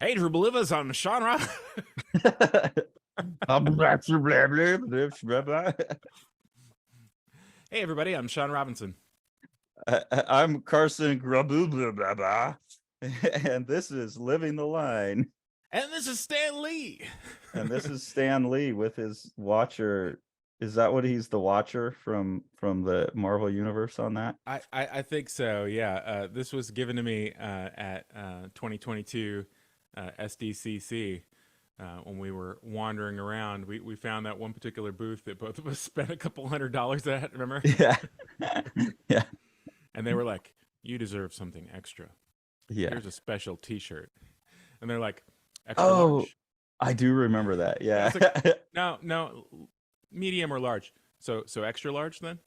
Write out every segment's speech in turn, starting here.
Hey, Drew Belivas on Sean Rob. Hey, everybody, I'm Sean Robinson. I'm Carson Grubaugh, and this is Living the Line. And this is Stan Lee. And this is Stan Lee with his Watcher. Is that what he's the Watcher from the Marvel Universe on that? I think so, yeah. This was given to me at 2022 SDCC. When we were wandering around, we found that one particular booth that both of us spent a couple $100 at, remember? Yeah. Yeah. And they were like, you deserve something extra. Yeah. Here's a special t-shirt. And they're like, extra Oh, large. I do remember that. I Yeah. was like, no, medium or large. So extra large then?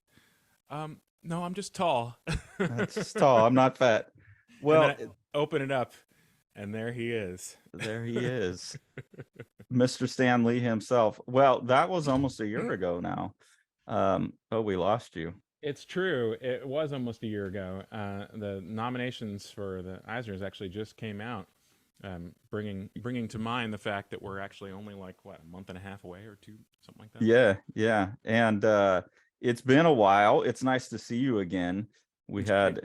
No, I'm just tall. That's just tall. I'm not fat. And then Well, I open it up, and there he is. there he is. Mr. Stan Lee himself. Well, that was almost a year ago now. Oh, we lost you. It's true. It was almost a year ago. The nominations for the Eisners actually just came out, bringing to mind the fact that we're actually only like a month and a half away or two, something like that. Yeah. And it's been a while. It's nice to see you again. We've had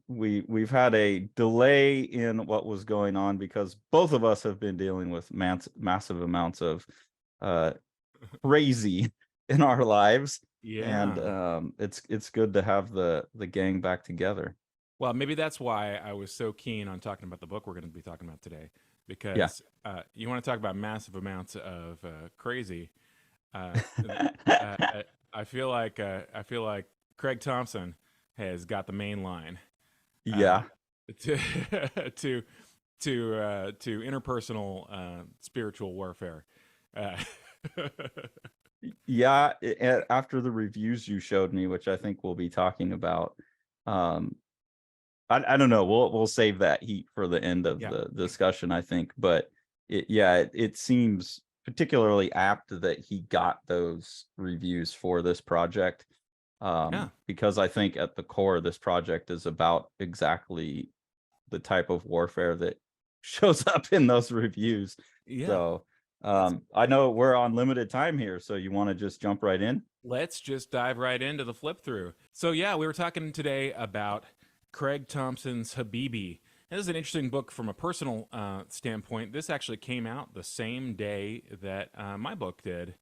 we've had a delay in what was going on because both of us have been dealing with massive amounts of crazy in our lives. Yeah. And it's good to have the gang back together. Well, maybe that's why I was so keen on talking about the book we're going to be talking about today, because you want to talk about massive amounts of crazy. I feel like Craig Thompson has got the main line. Yeah. To to interpersonal spiritual warfare. Yeah, after the reviews you showed me, which I think we'll be talking about, I don't know, we'll save that heat for the end of the discussion, I think, but it seems particularly apt that he got those reviews for this project, because I think at the core this project is about exactly the type of warfare that shows up in those reviews. So I know we're on limited time here, so you want to just jump right in? Let's just dive right into the flip through. So yeah, we were talking today about Craig Thompson's Habibi. This is an interesting book from a personal standpoint. This actually came out the same day that my book did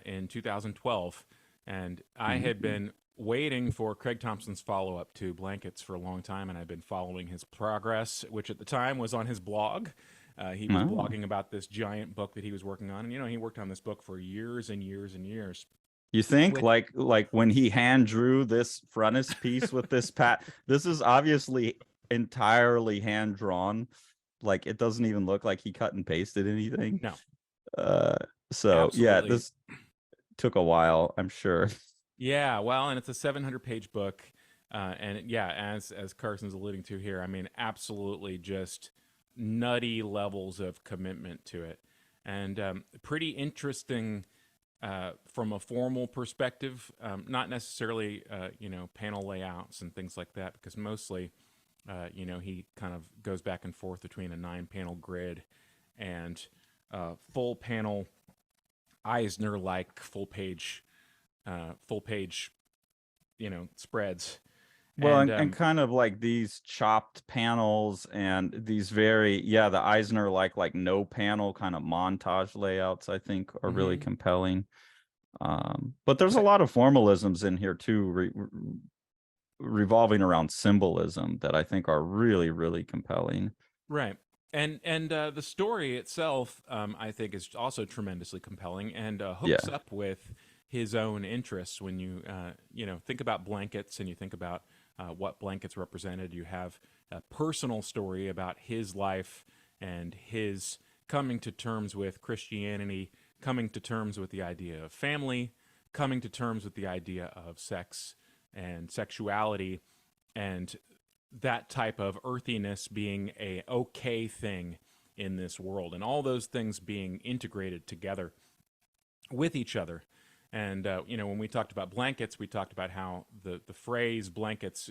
in 2012. And I had been waiting for Craig Thompson's follow-up to Blankets for a long time, and I've been following his progress, which at the time was on his blog. He was blogging about this giant book that he was working on. And, he worked on this book for years and years and years. You think like when he hand drew this frontispiece with this this is obviously entirely hand drawn. Like it doesn't even look like he cut and pasted anything. No. So Absolutely. yeah, this took a while, I'm sure. Yeah, well, and it's a 700-page book. And yeah, as Carson's alluding to here, I mean, absolutely just nutty levels of commitment to it. And pretty interesting from a formal perspective, not necessarily, panel layouts and things like that, because mostly, he kind of goes back and forth between a 9-panel grid and full panel Eisner-like full page, spreads. Well, and kind of like these chopped panels and these the Eisner like no panel kind of montage layouts, I think, are really compelling. But there's a lot of formalisms in here too, revolving around symbolism that I think are really, really compelling. Right. And the story itself, I think, is also tremendously compelling and hooks up with his own interests. When you think about Blankets and you think about what Blankets represented, you have a personal story about his life and his coming to terms with Christianity, coming to terms with the idea of family, coming to terms with the idea of sex and sexuality, and that type of earthiness being a okay thing in this world, and all those things being integrated together with each other. And when we talked about Blankets, we talked about how the phrase Blankets,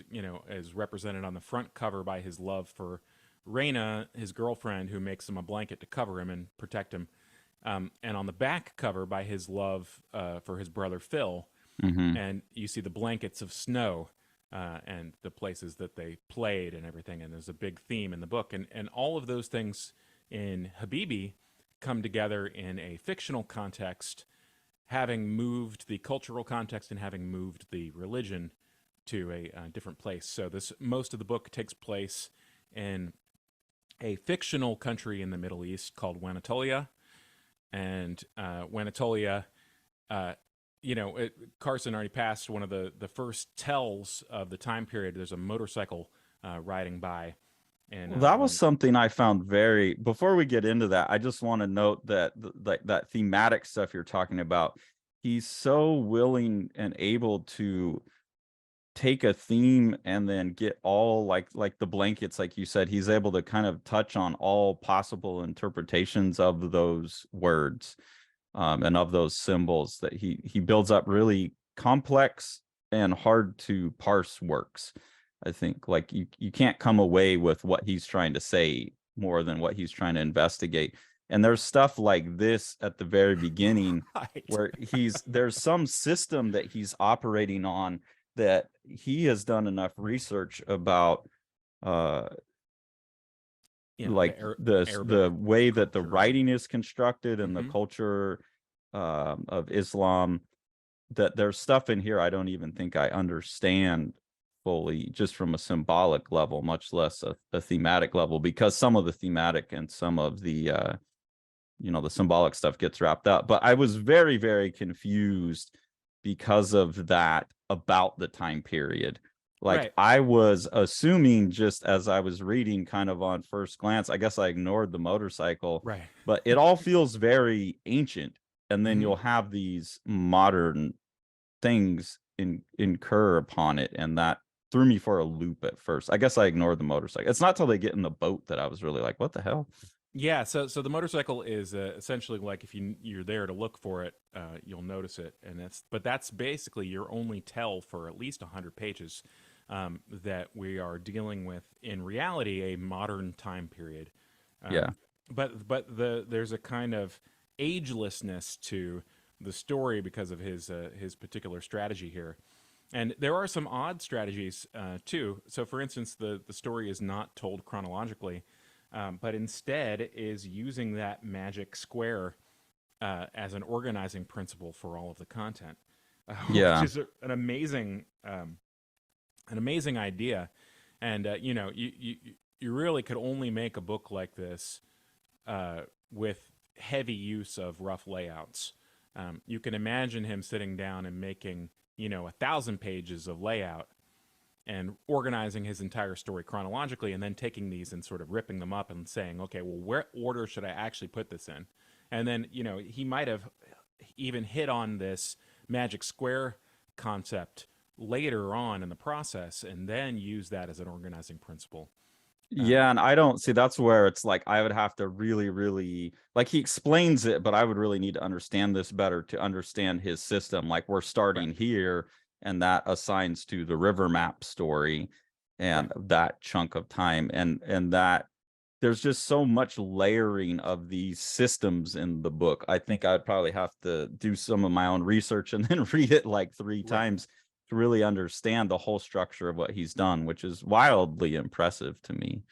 is represented on the front cover by his love for Raina, his girlfriend, who makes him a blanket to cover him and protect him. And on the back cover, by his love for his brother Phil, Mm-hmm. and you see the blankets of snow and the places that they played and everything. And there's a big theme in the book, and all of those things in Habibi come together in a fictional context, having moved the cultural context and having moved the religion to a different place. So this most of the book takes place in a fictional country in the Middle East called Wanatolia, and Wanatolia, Carson already passed one of the first tells of the time period. There's a motorcycle riding by, and Well, that was something I found very. Before we get into that, I just want to note that like that thematic stuff you're talking about, he's so willing and able to take a theme and then get all like the blankets, like you said, he's able to kind of touch on all possible interpretations of those words, and of those symbols, that he builds up really complex and hard to parse works. I think like you can't come away with what he's trying to say more than what he's trying to investigate. And there's stuff like this at the very beginning right. where there's some system that he's operating on that he has done enough research about, like the way that the writing is constructed and the culture of Islam, that there's stuff in here I don't even think I understand fully, just from a symbolic level, much less a thematic level, because some of the thematic and some of the the symbolic stuff gets wrapped up. But I was very, very confused because of that about the time period. Like, right. I was assuming, just as I was reading kind of on first glance, I guess I ignored the motorcycle, Right. but it all feels very ancient. And then Mhm. you'll have these modern things incur upon it. And that threw me for a loop at first. I guess I ignored the motorcycle. It's not till they get in the boat that I was really like, what the hell? Yeah, so the motorcycle is essentially like, if you're there to look for it, you'll notice it, and that's basically your only tell for at least 100 pages, that we are dealing with in reality a modern time period. Yeah. But there's a kind of agelessness to the story because of his particular strategy here. And there are some odd strategies too. So, for instance, the story is not told chronologically, but instead is using that magic square as an organizing principle for all of the content, which is an amazing idea. And you really could only make a book like this with heavy use of rough layouts. You can imagine him sitting down and making 1,000 pages of layout and organizing his entire story chronologically, and then taking these and sort of ripping them up and saying, okay, well, where order should I actually put this in? And then, he might have even hit on this magic square concept later on in the process and then use that as an organizing principle. Yeah, and I don't see, that's where it's like I would have to really, really, like, he explains it, but I would really need to understand this better to understand his system. Like, we're starting here, and that assigns to the river map story and that chunk of time, and that there's just so much layering of these systems in the book. I think I'd probably have to do some of my own research and then read it like 3 times to really understand the whole structure of what he's done, which is wildly impressive to me.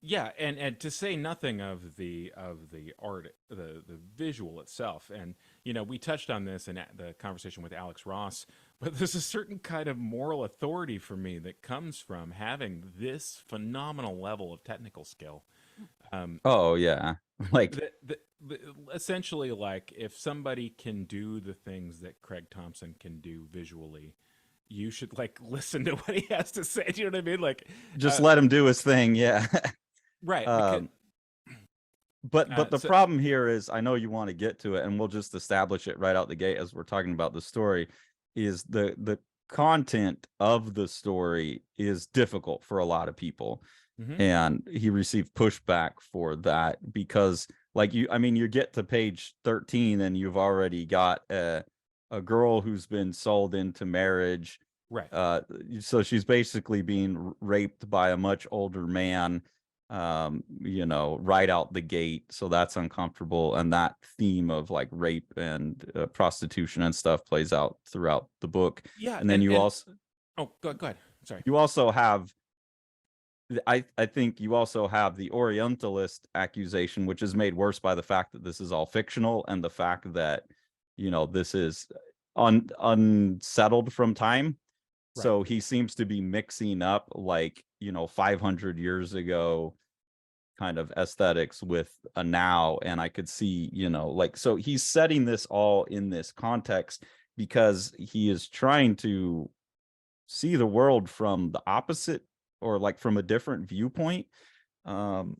Yeah, and to say nothing of the art, the visual itself. And we touched on this in the conversation with Alex Ross, but there's a certain kind of moral authority for me that comes from having this phenomenal level of technical skill. Oh yeah, like essentially, like, if somebody can do the things that Craig Thompson can do visually, you should like listen to what he has to say. Do you know what I mean? Like, just let him do his thing. Yeah. right. But the problem here is, I know you want to get to it, and we'll just establish it right out the gate as we're talking about the story, is the content of the story is difficult for a lot of people. And he received pushback for that because, like, you get to page 13 and you've already got a girl who's been sold into marriage. Right. So she's basically being raped by a much older man. right out the gate. So that's uncomfortable. And that theme of like rape and prostitution and stuff plays out throughout the book. Yeah, And then go ahead. Sorry. you also have, I think you also have the Orientalist accusation, which is made worse by the fact that this is all fictional and the fact that, this is unsettled from time. Right. So he seems to be mixing up like, 500 years ago kind of aesthetics with a now. And I could see, so he's setting this all in this context because he is trying to see the world from the opposite or like from a different viewpoint. And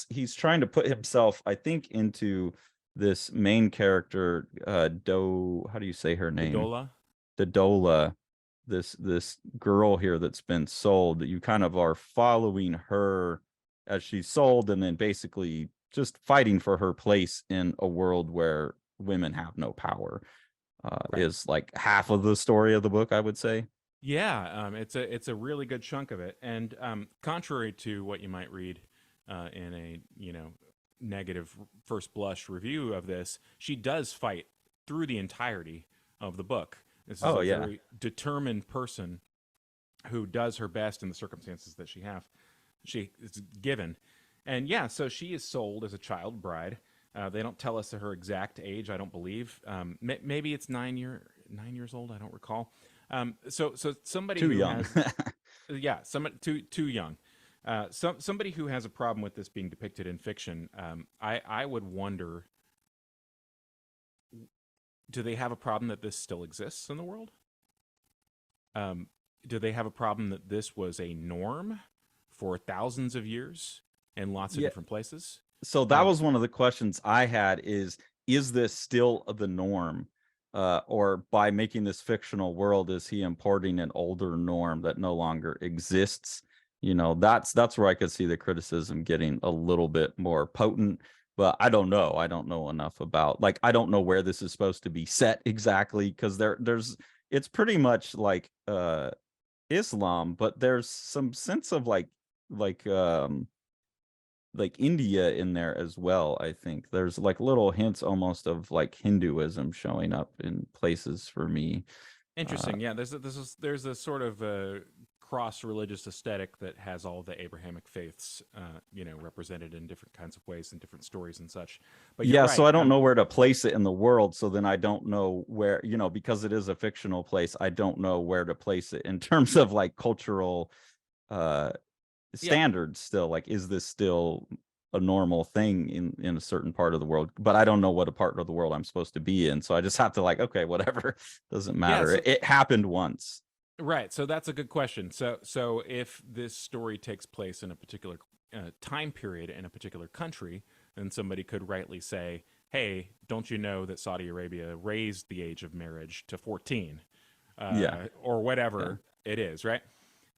he's trying to put himself, I think, into this main character, how do you say her name? Dodola, this girl here that's been sold. That you kind of are following her as she's sold, and then basically just fighting for her place in a world where women have no power. Right. Is like half of the story of the book, I would say. Yeah, it's a really good chunk of it, and contrary to what you might read in a negative first blush review of this, she does fight through the entirety of the book. This is a very determined person who does her best in the circumstances that she is given, and yeah, so she is sold as a child bride. They don't tell us her exact age. I don't believe. Maybe it's 9 years old. I don't recall. So somebody too young. Somebody too young. Somebody who has a problem with this being depicted in fiction. I would wonder, do they have a problem that this still exists in the world? Do they have a problem that this was a norm for thousands of years in lots of different places? So that was one of the questions I had is this still the norm? Or by making this fictional world, is he importing an older norm that no longer exists? That's where I could see the criticism getting a little bit more potent. But I don't know. I don't know enough about, like, I don't know where this is supposed to be set exactly, because it's pretty much like Islam, but there's some sense of like India in there as well. I think there's like little hints almost of like Hinduism showing up in places for me. Interesting. Yeah, there's a sort of cross-religious aesthetic that has all the Abrahamic faiths, represented in different kinds of ways and different stories and such. But yeah, right. So I don't know where to place it in the world. So then I don't know where, because it is a fictional place, I don't know where to place it in terms of like cultural standards. Still, like, is this still a normal thing in a certain part of the world? But I don't know what a part of the world I'm supposed to be in, so I just have to like, okay, whatever, doesn't matter. It happened once. Right. So that's a good question. So if this story takes place in a particular time period in a particular country, then somebody could rightly say, hey, don't you know that Saudi Arabia raised the age of marriage to 14? Or whatever it is, right?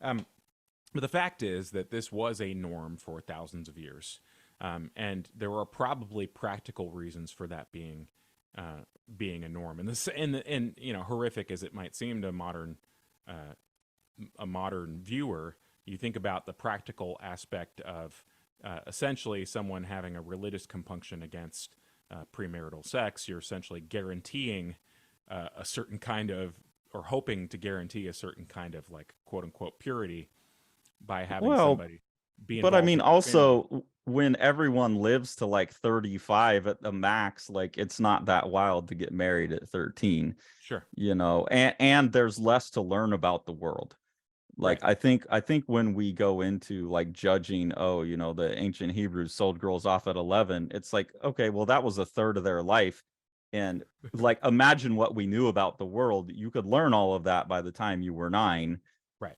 But the fact is that this was a norm for thousands of years, and there are probably practical reasons for that being a norm. And horrific as it might seem to a modern viewer, you think about the practical aspect of essentially someone having a religious compunction against premarital sex. You're essentially guaranteeing a certain kind of, or hoping to guarantee a certain kind of like quote unquote purity by having somebody be involved. But I mean, also when everyone lives to like 35 at the max, like it's not that wild to get married at 13. Sure. And there's less to learn about the world. Like, right. I think when we go into like judging, the ancient Hebrews sold girls off at 11, it's like, okay, well, that was a third of their life. And like, imagine what we knew about the world. You could learn all of that by the time you were 9. Right.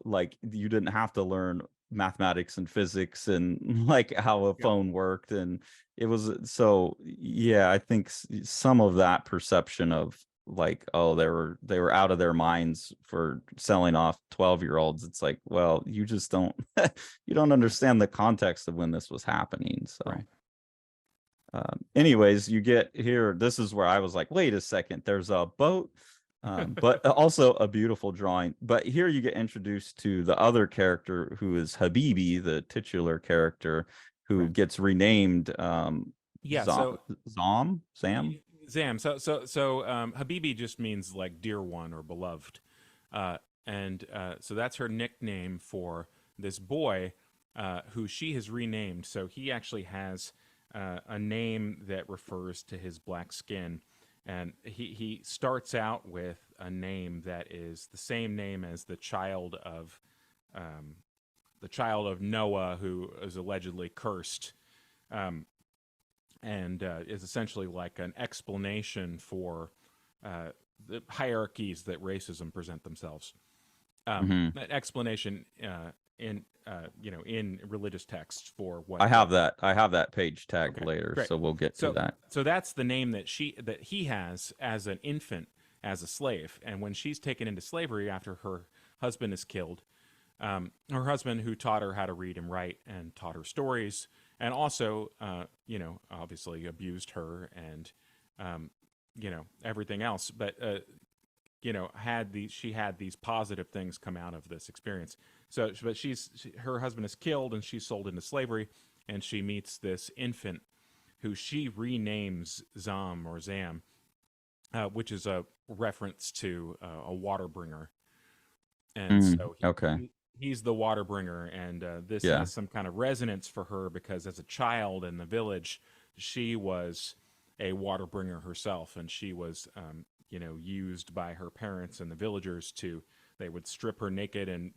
Like you didn't have to learn mathematics and physics and like how a phone worked. And it was, so yeah, I think some of that perception of like, oh, they were out of their minds for selling off 12-year-olds. It's like, well, you just don't, you don't understand the context of when this was happening. So right. Anyways, you get here, this is where I was like, wait a second, there's a boat But also a beautiful drawing. But here you get introduced to the other character who is Habibi, the titular character, who Right. gets renamed Yeah. So Sam. Zam. Habibi just means like dear one or beloved, uh, and so that's her nickname for this boy, who she has renamed. So he actually has a name that refers to his black skin, and he starts out with a name that is the same name as the child of Noah, who is allegedly cursed. Um, and is essentially like an explanation for the hierarchies that racism present themselves. Hmm. An explanation in in religious texts for what I the have that. I have that page tag okay, later, great. so we'll get to So that. so that's the name that he has as an infant, as a slave, and when she's taken into slavery after her husband is killed, her husband, who taught her how to read and write and taught her stories, and also, obviously abused her and, everything else. But, she had these positive things come out of this experience. So, but her husband is killed and she's sold into slavery, and she meets this infant who she renames Zam or Zam, which is a reference to a water bringer. And so Okay. he's the water bringer, and this Yeah. has some kind of resonance for her because as a child in the village, she was a water bringer herself, and she was, used by her parents and the villagers to. They would strip her naked and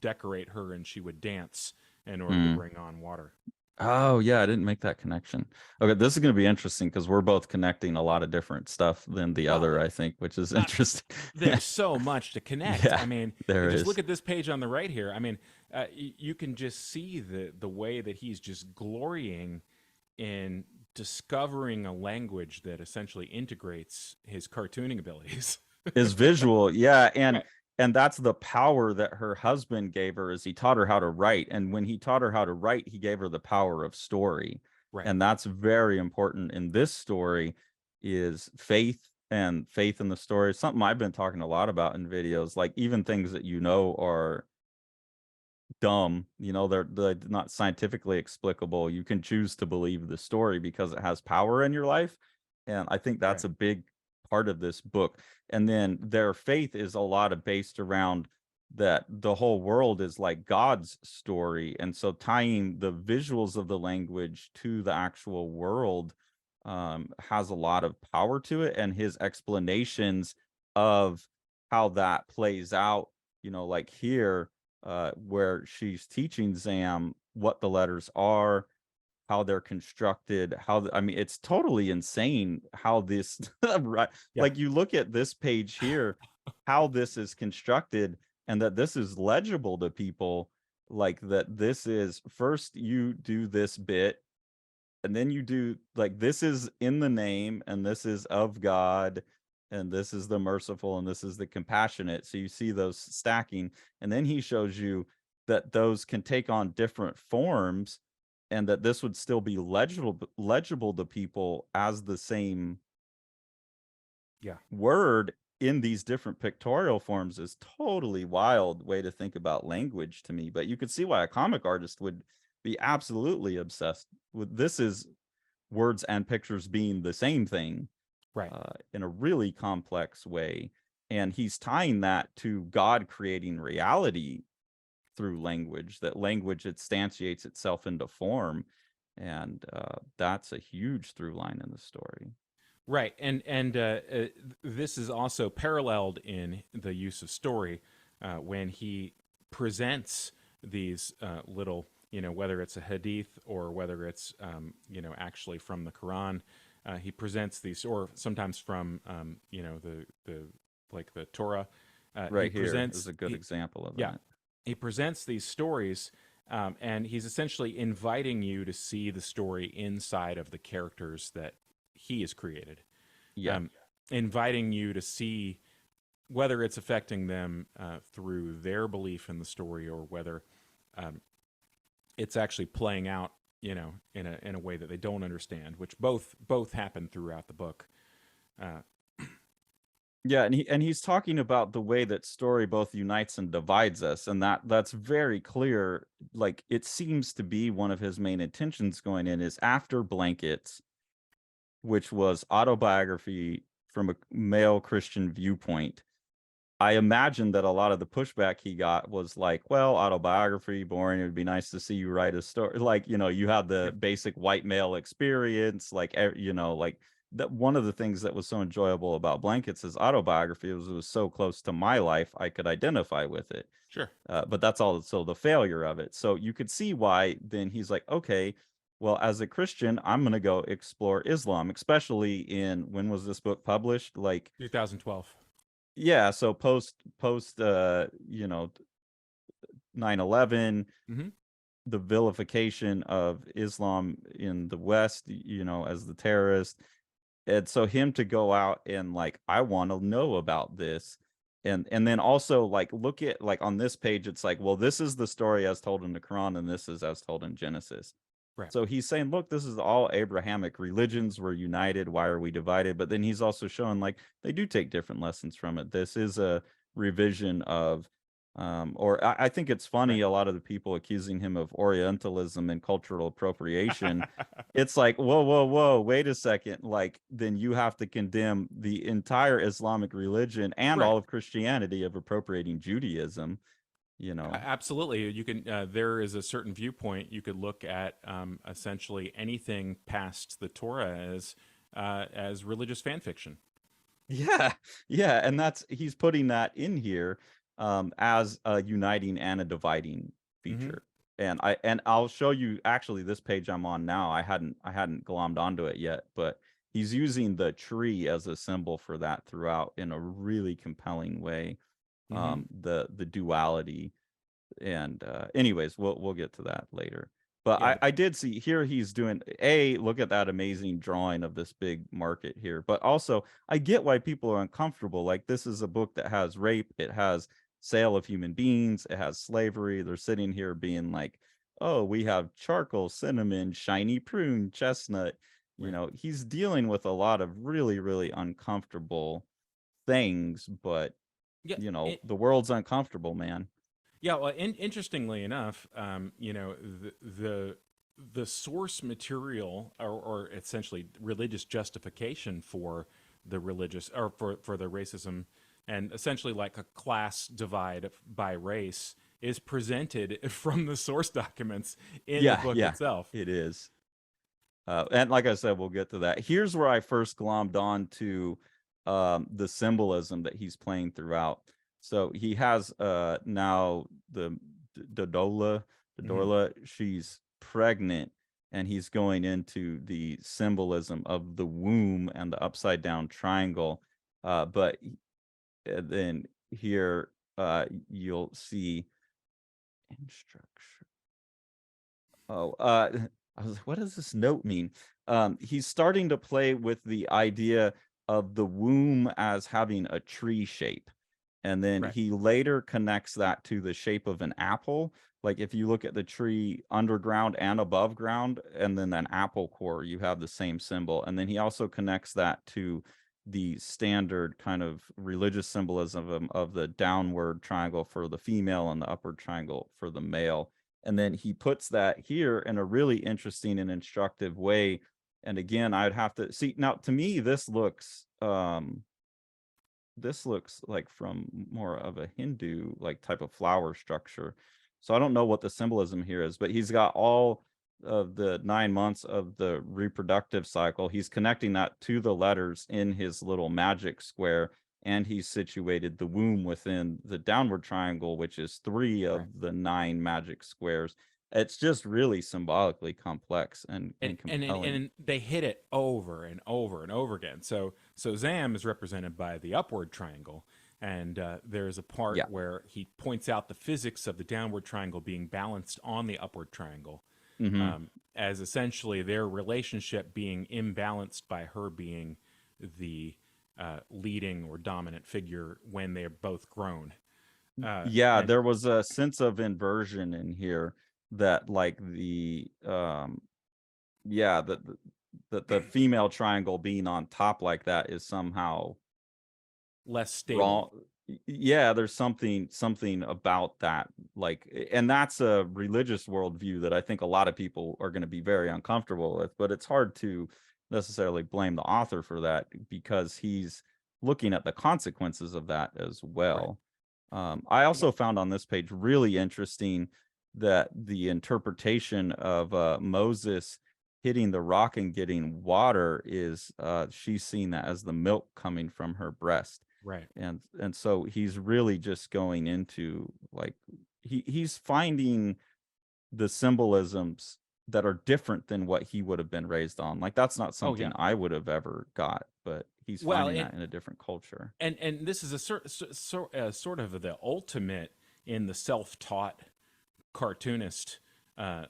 decorate her, and she would dance in order to Mm. bring on water. Oh, yeah, I didn't make that connection. Okay, this is going to be interesting because we're both connecting a lot of different stuff than the Oh, other, I think, which is uh, interesting. there's so much to connect. Yeah, I mean, there just is. look at this page on the right here. I mean, you can just see the way that he's just glorying in discovering a language that essentially integrates his cartooning abilities. Is visual, yeah, and Right, that's the power that her husband gave her is he taught her how to write, and when he taught her how to write, he gave her the power of story, right, and that's very important in this story is faith and faith in the story. It's something I've been talking a lot about in videos, like even things that are dumb, they're not scientifically explicable. You can choose to believe the story because it has power in your life. And I think right, that's a big part of this book. And then their faith is a lot of based around that the whole world is like God's story. And so tying the visuals of the language to the actual world has a lot of power to it. And his explanations of how that plays out, like here, where she's teaching Zam what the letters are, how they're constructed, I mean, it's totally insane how this, right? yeah, Like you look at this page here, how this is constructed, and that this is legible to people, like that this is first you do this bit, and then you do like this is in the name, and this is of God, and this is the merciful, and this is the compassionate. So you see those stacking, and then he shows you that those can take on different forms, and that this would still be legible to people as the same yeah. word in these different pictorial forms is totally wild way to think about language to me. But you could see why a comic artist would be absolutely obsessed with this is words and pictures being the same thing Right. in a really complex way. And he's tying that to God creating reality through language, that language instantiates itself into form. And that's a huge through line in the story. Right, and this is also paralleled in the use of story when he presents these little, whether it's a hadith or whether it's, actually from the Quran. He presents these, or sometimes from, the like the Torah. He Right here is presents, a good example of yeah, that. he presents these stories, and he's essentially inviting you to see the story inside of the characters that he has created, Yeah. um, inviting you to see whether it's affecting them through their belief in the story, or whether um, it's actually playing out, in a way that they don't understand, which both happen throughout the book. Uh, Yeah, and he's talking about the way that story both unites and divides us, and that's very clear. Like, it seems to be one of his main intentions going in is after Blankets, which was autobiography from a male Christian viewpoint. I imagine that a lot of the pushback he got was like, well, autobiography, boring. It would be nice to see you write a story. Like, you had the basic white male experience, like, like that. One of the things that was so enjoyable about Blankets' is autobiography was it was so close to my life, I could identify with it. Sure. But that's all. So the failure of it. So you could see why then he's like, okay, well, as a Christian, I'm going to go explore Islam, especially when was this book published? Like 2012. Yeah, so post 9/11, Mm-hmm. the vilification of Islam in the West, as the terrorist. And so him to go out and like, I want to know about this. And then also like look at like on this page, it's like, well, this is the story as told in the Quran, and this is as told in Genesis. Right. So he's saying, look, this is all Abrahamic religions. We're united. Why are we divided? But then he's also showing like they do take different lessons from it. This is a revision of, or I think it's funny, Right. a lot of the people accusing him of Orientalism and cultural appropriation. It's like, whoa, whoa, whoa, wait a second. Like, then you have to condemn the entire Islamic religion and Right. all of Christianity of appropriating Judaism. Absolutely. You can. There is a certain viewpoint you could look at. Essentially, anything past the Torah as religious fan fiction. Yeah, yeah, and he's putting that in here as a uniting and a dividing Mm-hmm. feature. And I'll show you actually this page I'm on now. I hadn't glommed onto it yet, but he's using the tree as a symbol for that throughout in a really compelling way. Mm-hmm. The duality. And anyways, we'll get to that later. But Yeah. I did see here he's doing look at that amazing drawing of this big market here. But also I get why people are uncomfortable. Like, this is a book that has rape, it has sale of human beings, it has slavery. They're sitting here being like, oh, we have charcoal, cinnamon, shiny prune, chestnut. Right. He's dealing with a lot of really, really uncomfortable things, but Yeah. the world's uncomfortable, man. Yeah, well, interestingly enough, the source material or essentially religious justification for the religious or for the racism and essentially like a class divide by race is presented from the source documents in the Yeah, book yeah, itself. it is. And like I said, we'll get to that. Here's where I first glommed on to the symbolism that he's playing throughout. So he has now the Dola, Hmm. she's pregnant, and he's going into the symbolism of the womb and the upside down triangle. But then here you'll see instruction. Oh, I was like, what does this note mean? He's starting to play with the idea of the womb as having a tree shape. And then Right. he later connects that to the shape of an apple. Like, if you look at the tree underground and above ground, and then an apple core, you have the same symbol. And then he also connects that to the standard kind of religious symbolism of the downward triangle for the female and the upward triangle for the male. And then he puts that here in a really interesting and instructive way. And again, I'd have to see now, to me this looks like from more of a Hindu like type of flower structure. So I don't know what the symbolism here is, but he's got all of the 9 months of the reproductive cycle. He's connecting that to the letters in his little magic square, and he's situated the womb within the downward triangle, which is 3 Right. of the 9 magic squares. It's just really symbolically complex and compelling. And they hit it over and over and over again. So Zam is represented by the upward triangle, and there's a part Yeah. where he points out the physics of the downward triangle being balanced on the upward triangle, Hmm. as essentially their relationship being imbalanced by her being the leading or dominant figure when they're both grown. Yeah, And there was a sense of inversion in here that like the yeah, the female triangle being on top like that is somehow less stable. wrong. Yeah, there's something about that, like, and that's a religious worldview that I think a lot of people are going to be very uncomfortable with, but it's hard to necessarily blame the author for that because he's looking at the consequences of that as well. I also found on this page really interesting that the interpretation of Moses hitting the rock and getting water is she's seeing that as the milk coming from her breast. Right. And so he's really just going into, like, he's finding the symbolisms that are different than what he would have been raised on. Like, that's not something I would have ever got, but he's finding that in a different culture. And this is a sort of the ultimate in the self-taught cartoonist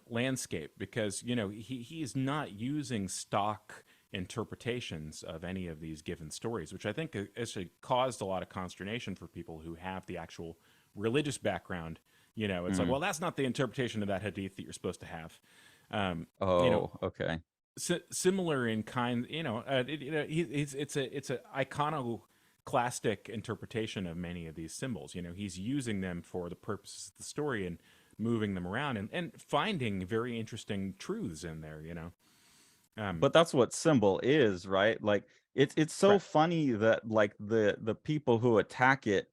landscape, because he is not using stock interpretations of any of these given stories, which I think actually caused a lot of consternation for people who have the actual religious background. It's like, well, that's not the interpretation of that hadith that you're supposed to have. Okay. Similar in kind, it's a iconoclastic interpretation of many of these symbols. He's using them for the purposes of the story and moving them around and finding very interesting truths in there. But that's what symbol is, right? Like, it's so funny that, like, the people who attack it,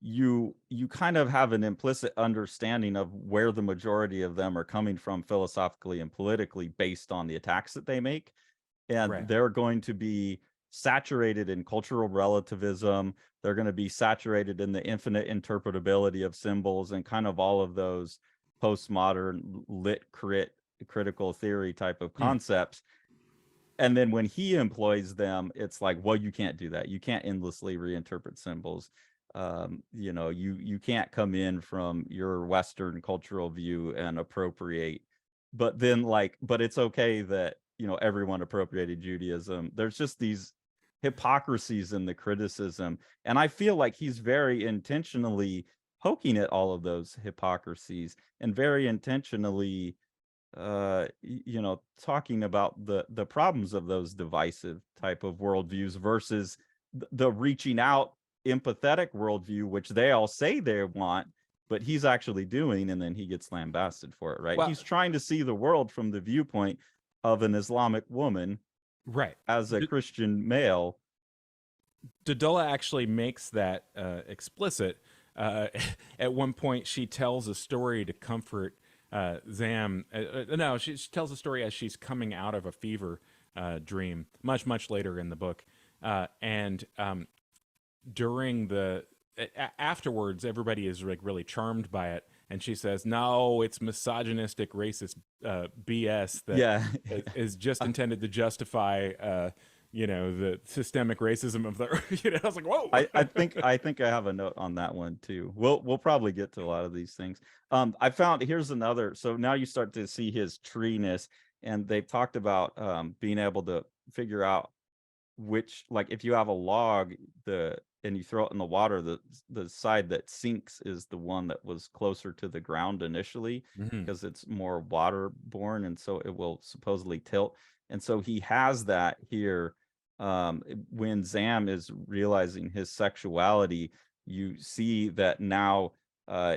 you kind of have an implicit understanding of where the majority of them are coming from philosophically and politically based on the attacks that they make. And they're going to be saturated in cultural relativism. They're going to be saturated in the infinite interpretability of symbols and kind of all of those postmodern critical theory type of concepts. And then when he employs them, it's like, well, you can't do that. You can't endlessly reinterpret symbols. You can't come in from your Western cultural view and appropriate, but it's okay that, everyone appropriated Judaism. There's just these hypocrisies in the criticism. And I feel like he's very intentionally poking at all of those hypocrisies and very intentionally, talking about the problems of those divisive type of worldviews versus the reaching out empathetic worldview, which they all say they want, but he's actually doing, and then he gets lambasted for it, right? Well, he's trying to see the world from the viewpoint of an Islamic woman, right, as a Christian male. Dadola actually makes that explicit. At one point, she tells a story to comfort Zam. No, she tells a story as she's coming out of a fever dream, much later in the book, and during the afterwards, everybody is like really charmed by it, and she says, "No, it's misogynistic, racist BS that is just intended to justify, the systemic racism of the." I was like, "Whoa!" I think I have a note on that one too. We'll probably get to a lot of these things. I found, here's another. So now you start to see his treeness, and they've talked about being able to figure out which, like, if you have a log, and you throw it in the water, the side that sinks is the one that was closer to the ground initially, because it's more waterborne, and so it will supposedly tilt. And so he has that here. When Zam is realizing his sexuality, you see that now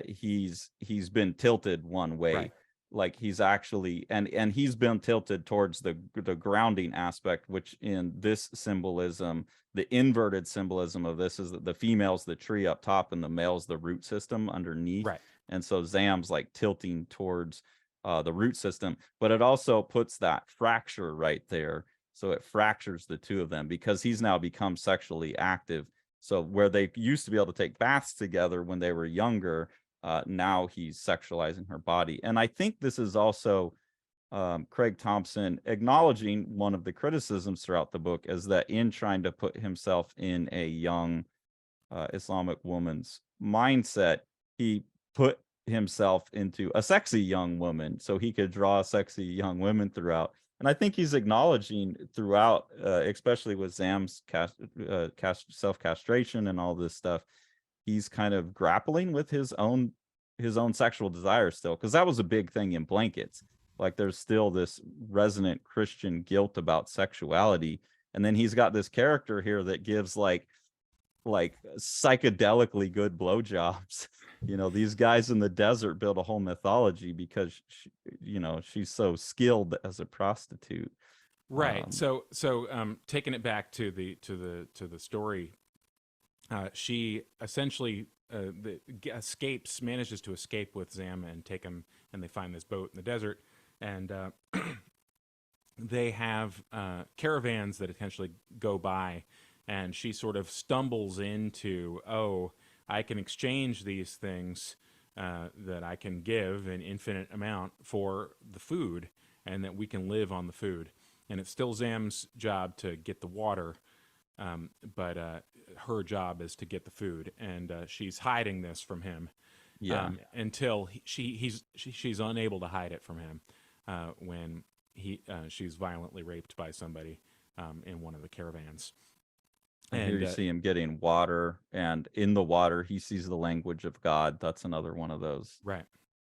he's been tilted one way. Right. Like, he's actually, and he's been tilted towards the grounding aspect, which in this symbolism, the inverted symbolism of this is that the female's the tree up top and the male's the root system underneath. Right. And so Zam's like tilting towards the root system, but it also puts that fracture right there. So it fractures the two of them because he's now become sexually active. So where they used to be able to take baths together when they were younger, now he's sexualizing her body. And I think this is also Craig Thompson acknowledging one of the criticisms throughout the book, is that in trying to put himself in a young Islamic woman's mindset, he put himself into a sexy young woman so he could draw sexy young women throughout. And I think he's acknowledging throughout, especially with Zam's self-castration and all this stuff, he's kind of grappling with his own sexual desire still, because that was a big thing in Blankets. Like, there's still this resonant Christian guilt about sexuality, and then he's got this character here that gives like like psychedelically good blowjobs. These guys in the desert build a whole mythology because she's so skilled as a prostitute. Right. Taking it back to the story, she essentially manages to escape with Zam and take him, and they find this boat in the desert, and they have caravans that essentially go by, and she sort of stumbles into, oh, I can exchange these things that I can give an infinite amount for the food, and that we can live on the food. And it's still Zam's job to get the water, but her job is to get the food, and she's hiding this from him. Until she's unable to hide it from him when she's violently raped by somebody in one of the caravans. And here you see him getting water, and in the water he sees the language of God. That's another one of those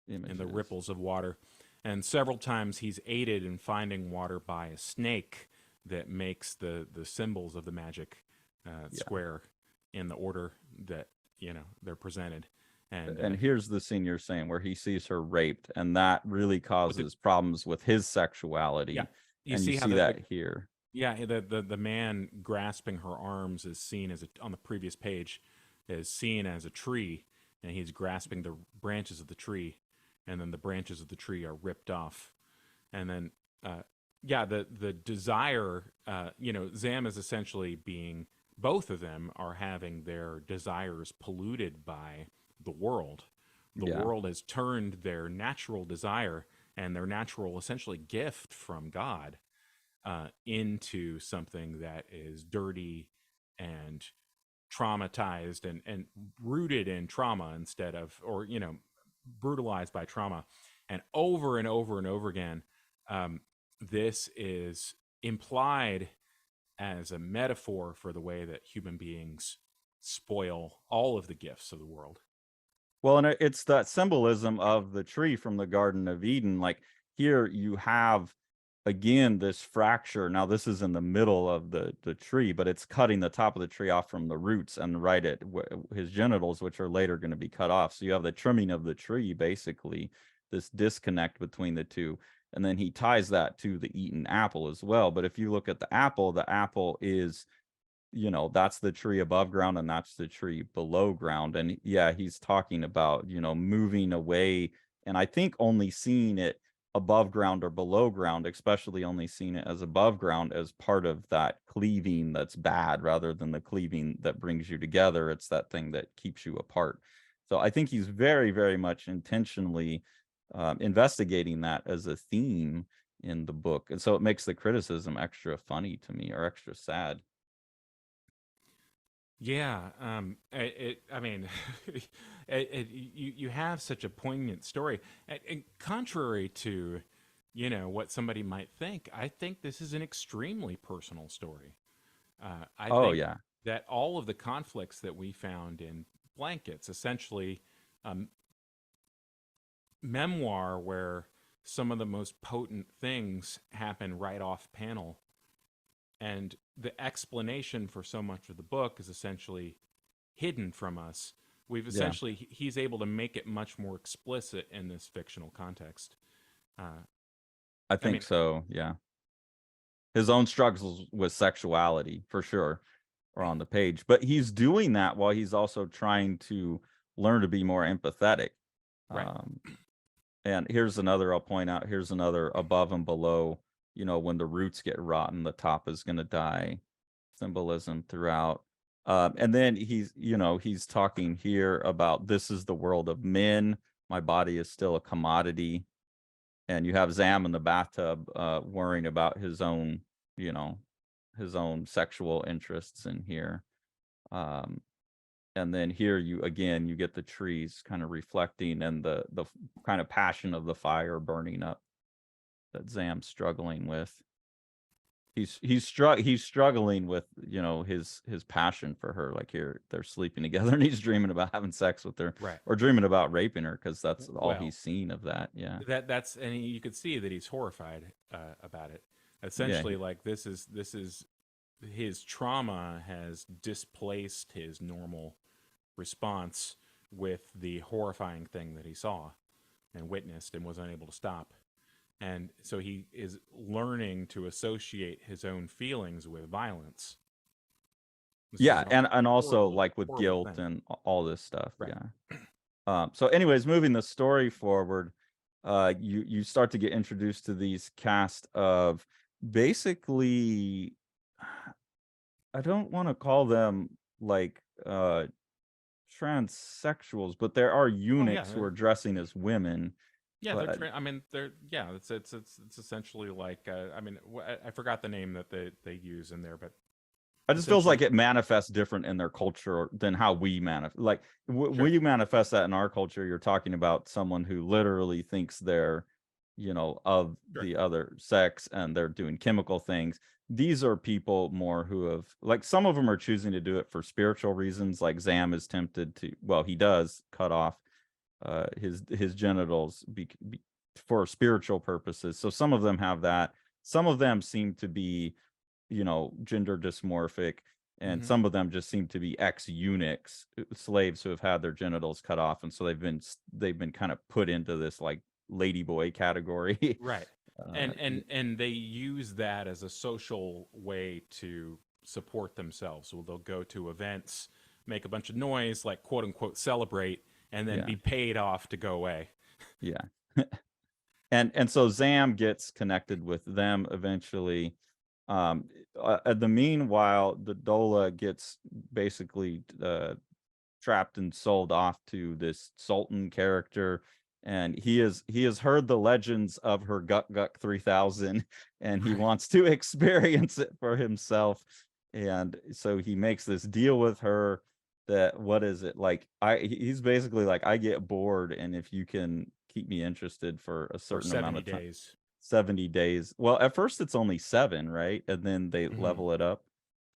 images. And the ripples of water. And several times he's aided in finding water by a snake that makes the symbols of the magic square in the order that they're presented. And here's the scene you're saying where he sees her raped, and that really causes problems with his sexuality. Yeah, you see that here. Yeah, the man grasping her arms is seen as on the previous page is seen as a tree, and he's grasping the branches of the tree, and then the branches of the tree are ripped off, and then the desire, Zam is essentially being, both of them are having their desires polluted by the world. The world has turned their natural desire and their natural essentially gift from God into something that is dirty and traumatized and rooted in trauma instead of, or brutalized by trauma. And over and over and over again, this is implied as a metaphor for the way that human beings spoil all of the gifts of the world. Well, and it's that symbolism of the tree from the Garden of Eden. Like here you have, again, this fracture. Now this is in the middle of the tree, but it's cutting the top of the tree off from the roots and right at his genitals, which are later going to be cut off. So you have the trimming of the tree, basically, this disconnect between the two. And then he ties that to the eaten apple as well. But if you look at the apple is, that's the tree above ground and that's the tree below ground. And yeah, he's talking about, moving away, and I think only seeing it above ground or below ground, especially only seeing it as above ground as part of that cleaving that's bad rather than the cleaving that brings you together. It's that thing that keeps you apart. So I think he's very, very much intentionally investigating that as a theme in the book. And so it makes the criticism extra funny to me, or extra sad. Yeah, I mean, you have such a poignant story, and contrary to, what somebody might think, I think this is an extremely personal story. I think that all of the conflicts that we found in Blankets, essentially, memoir where some of the most potent things happen right off panel. And the explanation for so much of the book is essentially hidden from us. We've essentially, he's able to make it much more explicit in this fictional context. I think so, yeah. His own struggles with sexuality, for sure, are on the page. But he's doing that while he's also trying to learn to be more empathetic. Right. And here's another, I'll point out, here's another above and below. When the roots get rotten, the top is going to die. Symbolism throughout. And then he's talking here about, this is the world of men. My body is still a commodity. And you have Zam in the bathtub worrying about his own sexual interests in here. And then here you get the trees kind of reflecting, and the kind of passion of the fire burning up that Zam's struggling with. He's struggling with his passion for her. Like here they're sleeping together and he's dreaming about having sex with her, or dreaming about raping her, because that's all he's seen of that. That's and you could see that he's horrified about it. Essentially, like this is his trauma has displaced his normal response with the horrifying thing that he saw and witnessed and was unable to stop. And so he is learning to associate his own feelings with violence. Yeah, and also like with horrible guilt thing. and all this stuff. Right. Yeah. So anyways, moving the story forward, you start to get introduced to these cast of basically, I don't want to call them like transsexuals, but there are eunuchs who are dressing as women. Yeah, But I mean, it's essentially like I mean, I forgot the name that they use in there, but it just feels like it manifests different in their culture than how we manifest. Like when you manifest that in our culture, you're talking about someone who literally thinks they're, of the other sex and they're doing chemical things. These are people more who have, like, some of them are choosing to do it for spiritual reasons. Like Zam is tempted to, well, he does cut off his genitals for spiritual purposes. So some of them have that. Some of them seem to be, gender dysmorphic, and some of them just seem to be ex-eunuchs, slaves who have had their genitals cut off, and so they've been kind of put into this like ladyboy category. Right. And they use that as a social way to support themselves. So they'll go to events, make a bunch of noise, like quote unquote celebrate, and then be paid off to go away. Yeah. And so Zam gets connected with them eventually. The meanwhile, the Dola gets basically trapped and sold off to this Sultan character, and he has heard the legends of her Guk 3000, and he wants to experience it for himself. And so he makes this deal with her that, what is it, like, he's basically like, I get bored, and if you can keep me interested for a certain amount of time, days. 70 days. Well, at first it's only 7, right? And then they level it up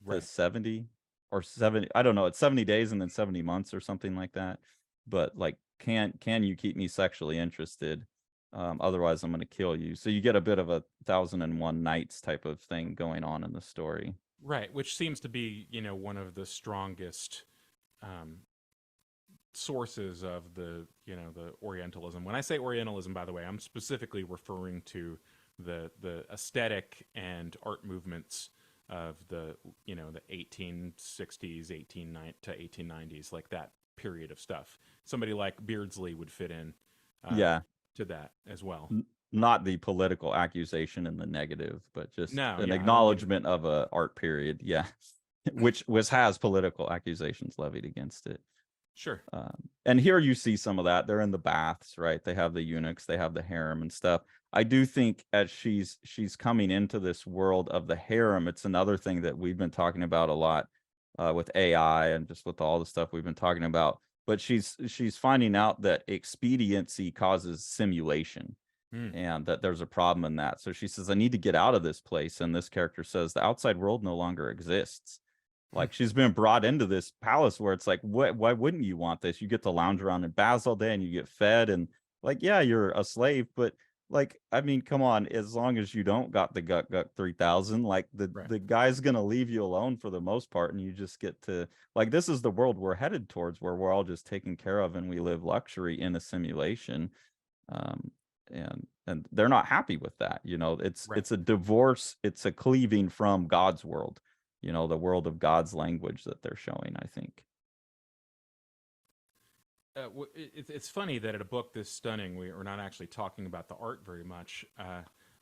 to 70 or 70. I don't know. It's 70 days and then 70 months or something like that. But like, can you keep me sexually interested? Otherwise I'm going to kill you. So you get a bit of a 1001 nights type of thing going on in the story. Right, which seems to be, one of the strongest sources of the Orientalism. When I say Orientalism, by the way, I'm specifically referring to the aesthetic and art movements of the 1860s, 1890 to 1890s, like that period of stuff. Somebody like Beardsley would fit in to that as well. Not the political accusation in the negative, but just an acknowledgement of a art period, which has political accusations levied against it. Sure. And here you see some of that. They're in the baths, right? They have the eunuchs, they have the harem and stuff. I do think as she's coming into this world of the harem, it's another thing that we've been talking about a lot with AI and just with all the stuff we've been talking about. But she's finding out that expediency causes simulation, and that there's a problem in that. So she says, I need to get out of this place. And this character says, the outside world no longer exists. Like, she's been brought into this palace where it's like, why wouldn't you want this? You get to lounge around in baths all day and you get fed, and like, yeah, you're a slave, but like, I mean, come on, as long as you don't got the Guk 3000, like the guy's gonna leave you alone for the most part, and you just get to, like, this is the world we're headed towards, where we're all just taken care of and we live luxury in a simulation. And they're not happy with that. It's a divorce, it's a cleaving from God's world, the world of God's language that they're showing, I think. It's funny that at a book this stunning, we're not actually talking about the art very much.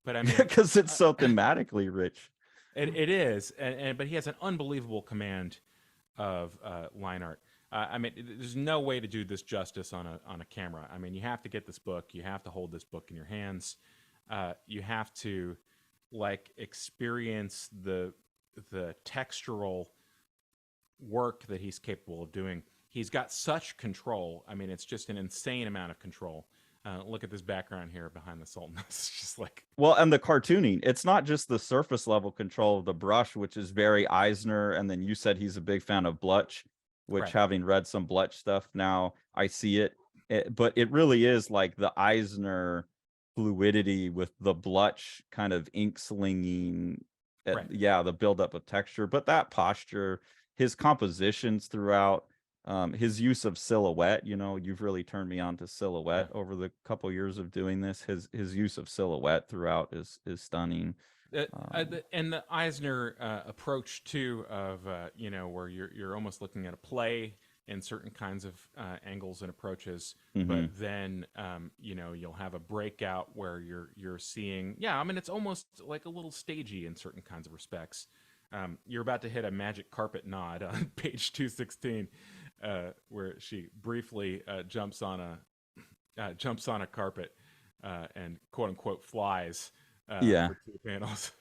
But I mean, because it's so thematically rich. It is, but he has an unbelievable command of line art. I mean, there's no way to do this justice on a camera. I mean, you have to get this book. You have to hold this book in your hands. You have to like experience the textural work that he's capable of doing. He's got such control. I mean, it's just an insane amount of control. Look at this background here behind the Sultan. It's just like, well, and the cartooning, it's not just the surface level control of the brush, which is very Eisner. And then you said he's a big fan of Blutch, which, having read some Blutch stuff, now I see it. But it really is like the Eisner fluidity with the Blutch kind of ink slinging Right. Yeah, the buildup of texture, but that posture, his compositions throughout, his use of silhouette, you've really turned me on to Yeah. silhouette over the couple years of doing this. His use of silhouette throughout is stunning. And the Eisner approach too of where you're almost looking at a play in certain kinds of angles and approaches, but Mhm. then you'll have a breakout where you're seeing, I mean, it's almost like a little stagey in certain kinds of respects. You're about to hit a magic carpet nod on page 216, where she briefly jumps on a carpet and quote unquote flies Yeah. for 2 panels.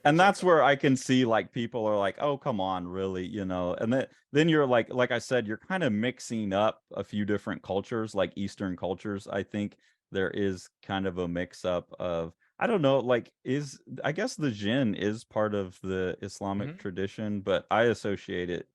And It's like, that's where I can see like people are like, "Oh, come on, really?" And then you're like I said, you're kind of mixing up a few different cultures, like Eastern cultures. I think there is kind of a mix up of, I don't know, like, I guess the jinn is part of the Islamic mhm. tradition, but I associate it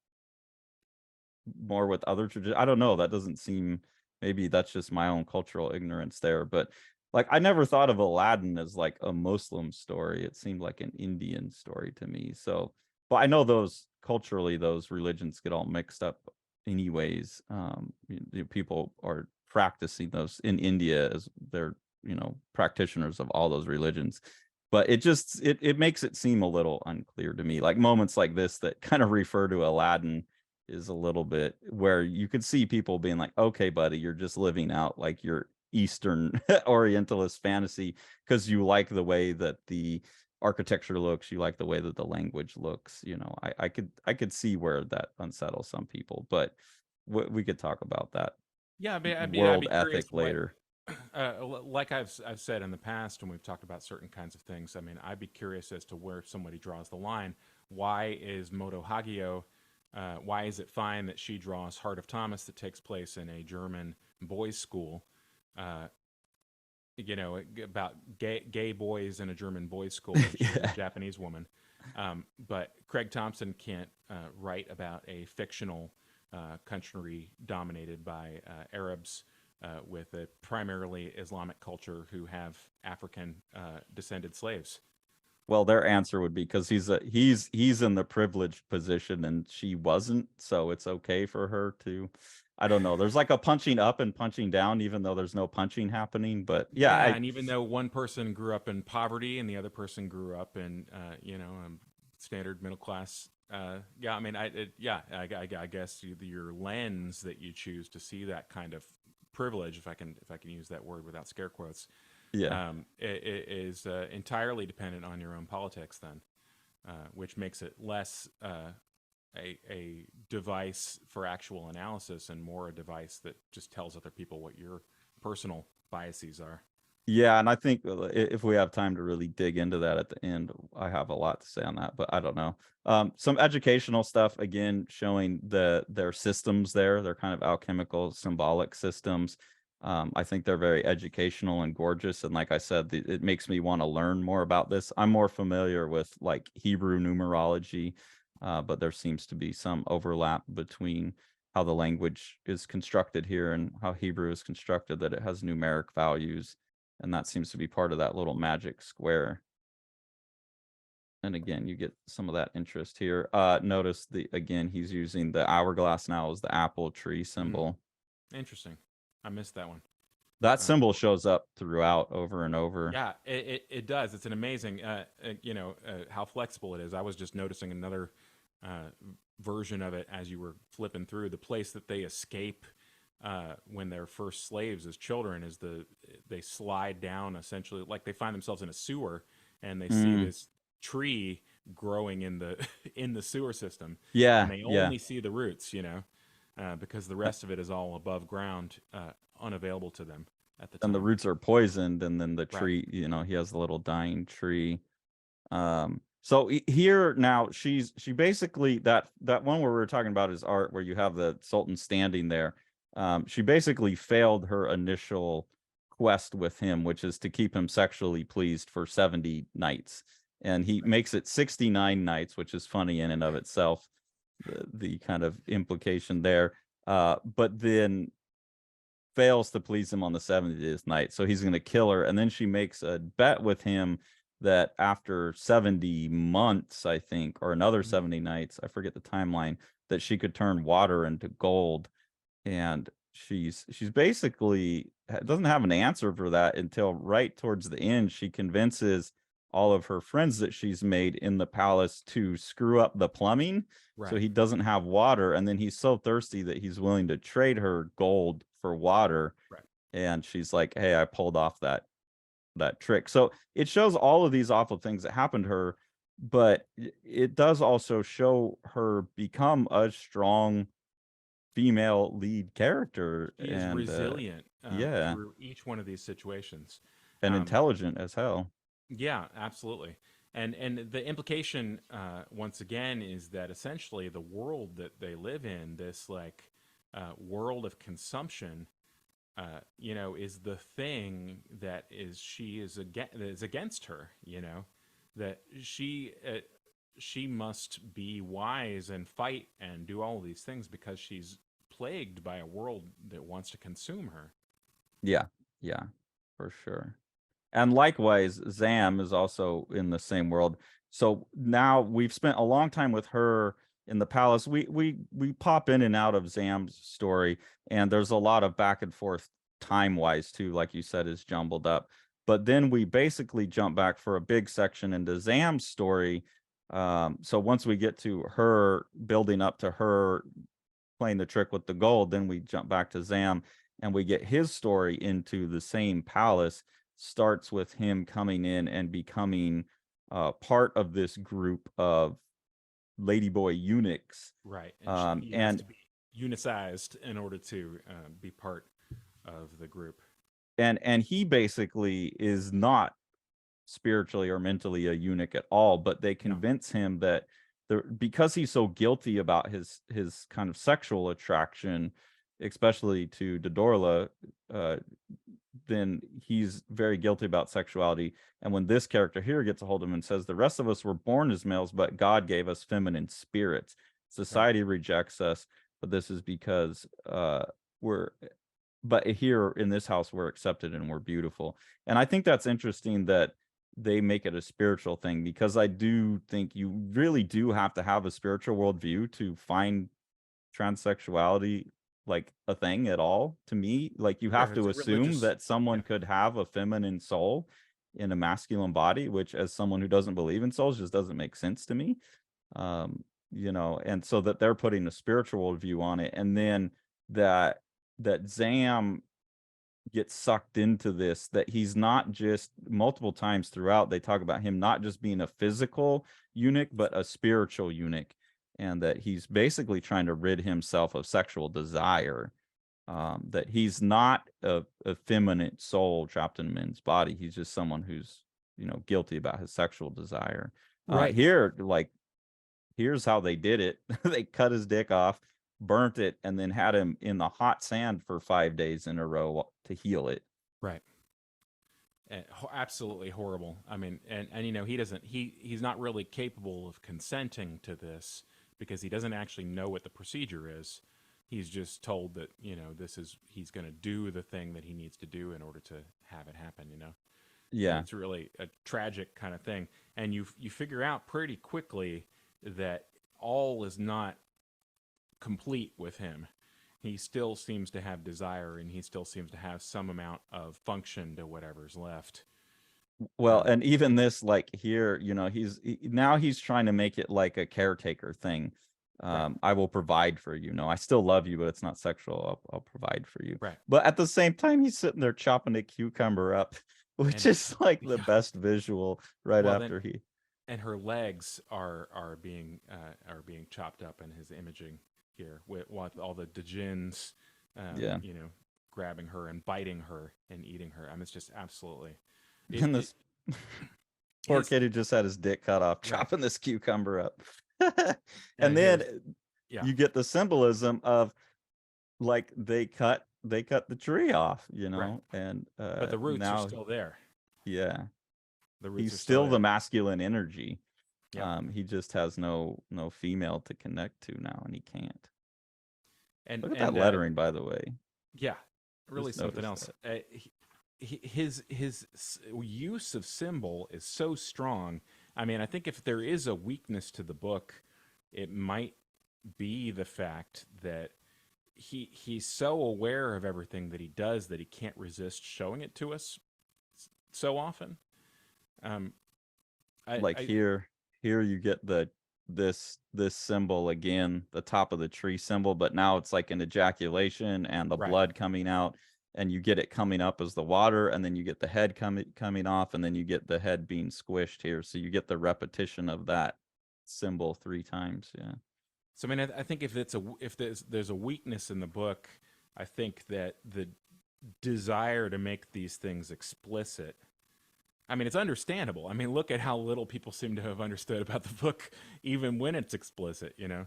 more with other traditions. I don't know. That doesn't seem, maybe that's just my own cultural ignorance there. But like, I never thought of Aladdin as like a Muslim story. It seemed like an Indian story to me. So, but I know those culturally, those religions get all mixed up anyways. People are practicing those in India as they're, practitioners of all those religions. But it makes it seem a little unclear to me. Like moments like this that kind of refer to Aladdin is a little bit where you could see people being like, okay, buddy, you're just living out like your Eastern Orientalist fantasy because you like the way that the architecture looks, you like the way that the language looks. I could see where that unsettles some people, but we could talk about that Yeah, I'd world be curious ethic what, later. like I've said in the past when we've talked about certain kinds of things. I mean, I'd be curious as to where somebody draws the line. Why is Moto Hagio? Why is it fine that she draws Heart of Thomas that takes place in a German boys' school? Uh, about gay boys in a German boys' school, and she's a Yeah. Japanese woman. But Craig Thompson can't write about a fictional country dominated by Arabs with a primarily Islamic culture who have African descended slaves. Well, their answer would be because he's in the privileged position and she wasn't, so it's okay for her to. I don't know. There's like a punching up and punching down, even though there's no punching happening. But yeah, Yeah, and even though one person grew up in poverty and the other person grew up in, standard middle class, yeah, I mean, I guess your lens that you choose to see that kind of privilege, if I can use that word without scare quotes, yeah. it is entirely dependent on your own politics, then, which makes it less a device for actual analysis and more a device that just tells other people what your personal biases are. Yeah, and I think if we have time to really dig into that at the end, I have a lot to say on that, but I don't know. Some educational stuff again, showing their systems there. They're kind of alchemical, symbolic systems. I think they're very educational and gorgeous, and like I said, it makes me want to learn more about this. I'm more familiar with like Hebrew numerology, but there seems to be some overlap between how the language is constructed here and how Hebrew is constructed, that it has numeric values, and that seems to be part of that little magic square. And again, you get some of that interest here. Notice he's using the hourglass now as the apple tree Mm, symbol. interesting. I missed that one. That Um, symbol shows up throughout over and over. yeah, it does. It's an amazing, how flexible it is. I was just noticing another uh, version of it as you were flipping through. The place that they escape when they're first slaves as children is they slide down, essentially, like they find themselves in a sewer and they see Mm, this tree growing in the in the sewer system, and yeah, they yeah. only see the roots, because the rest of it is all above ground, unavailable to them at the And the time. roots are poisoned, and then the Right. tree, he has the little dying tree. So here now she basically, that one where we were talking about his art where you have the Sultan standing there. She basically failed her initial quest with him, which is to keep him sexually pleased for 70 nights. And he makes it 69 nights, which is funny in and of itself, the kind of implication there. But then fails to please him on the 70th night. So he's going to kill her. And then she makes a bet with him that after 70 months, I think, or another Mhm. 70 nights, I forget the timeline, that she could turn water into gold. And she's basically doesn't have an answer for that until right towards the end. She convinces all of her friends that she's made in the palace to screw up the plumbing so Right. he doesn't have water, and then he's so thirsty that he's willing to trade her gold for water. Right. And she's like, hey, I pulled off that trick. So it shows all of these awful things that happened to her, but it does also show her become a strong female lead character. She is And resilient yeah, through each one of these situations. and Um, intelligent as hell. yeah, absolutely. And the implication once again is that essentially the world that they live in, this like world of consumption, is the thing that is against her. That she must be wise and fight and do all of these things because she's plagued by a world that wants to consume her. Yeah, yeah, for sure. And likewise, Zam is also in the same world. So now we've spent a long time with her in the palace. We pop in and out of Zam's story, and there's a lot of back and forth time-wise too, like you said, is jumbled up. But then we basically jump back for a big section into Zam's story. So once we get to her building up to her playing the trick with the gold, then we jump back to Zam and we get his story into the same palace. Starts with him coming in and becoming part of this group of ladyboy eunuchs. Right. And he has And to be unicized in order to be part of the group. and he basically is not spiritually or mentally a eunuch at all, but they No. convince him that because he's so guilty about his kind of sexual attraction, especially to Dodorla, uh, then he's very guilty about sexuality. And when this character here gets a hold of him and says, the rest of us were born as males, but God gave us feminine spirits. Right. Society rejects us, but this is because we're but here in this house we're accepted and we're beautiful. And I think that's interesting that they make it a spiritual thing, because I do think you really do have to have a spiritual worldview to find transsexuality like a thing at all. To me, like, you Sure. have It's to a assume religious. that someone Yeah. could have a feminine soul in a masculine body, which, as someone who doesn't believe in souls, just doesn't make sense to me. um and so that they're putting a spiritual view on it, and then that Zam gets sucked into this, that he's not just, multiple times throughout they talk about him not just being a physical eunuch but a spiritual eunuch, and that he's basically trying to rid himself of sexual desire. That he's not a effeminate soul trapped in a man's body. He's just someone who's guilty about his sexual desire. Right. Here, like, here's how they did it. They cut his dick off, burnt it, and then had him in the hot sand for 5 days in a row to heal it. Right. Absolutely horrible. I mean, and he doesn't he's not really capable of consenting to this because he doesn't actually know what the procedure is. He's just told that he's going to do the thing that he needs to do in order to have it happen. And Yeah. it's really a tragic kind of thing. And you figure out pretty quickly that all is not complete with him. He still seems to have desire, and he still seems to have some amount of function to whatever's left. Well, Um, and even this, like, here, now he's trying to make it like a caretaker thing. right, I will provide for you. No, I still love you, but it's not sexual. I'll provide for you. right, But at the same time, he's sitting there chopping a cucumber up, which and is like the yeah. best visual right Well, then, after he. and her legs are being chopped up in his imaging here with all the djinns, Yeah. grabbing her and biting her and eating her. I mean, it's just absolutely And it this poor his kid who just had his dick cut off, right. chopping this cucumber up. And And then here's yeah, you get the symbolism of, like, they cut the tree off, right. and But the roots are now, still there. yeah, The roots he's are still still the there. masculine energy. Yep. He just has no female to connect to now, and he can't. And Look at that and lettering, by the way. yeah, really Just something notice else. that. his use of symbol is so strong. I mean, I think if there is a weakness to the book, it might be the fact that he's so aware of everything that he does that he can't resist showing it to us so often. Um, Like I here you get this symbol again, the top of the tree symbol, but now it's like an ejaculation and the right. blood coming out, and you get it coming up as the water, and then you get the head coming off, and then you get the head being squished here. So you get the repetition of that symbol 3 times. Yeah. So I mean, I think if there's a weakness in the book, I think that the desire to make these things explicit. I mean, it's understandable. I mean, look at how little people seem to have understood about the book, even when it's explicit. You know.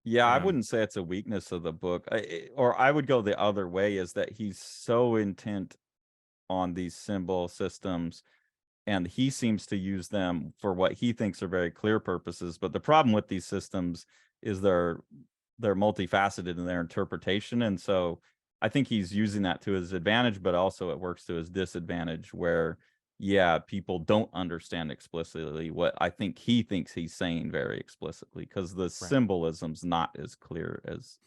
Yeah, I Um, wouldn't say it's a weakness of the book. Or I would go the other way, is that he's so intent on these symbol systems, and he seems to use them for what he thinks are very clear purposes. But the problem with these systems is they're multifaceted in their interpretation, and so I think he's using that to his advantage, but also it works to his disadvantage, where yeah, people don't understand explicitly what I think he thinks he's saying very explicitly, because the right. symbolism's not as clear as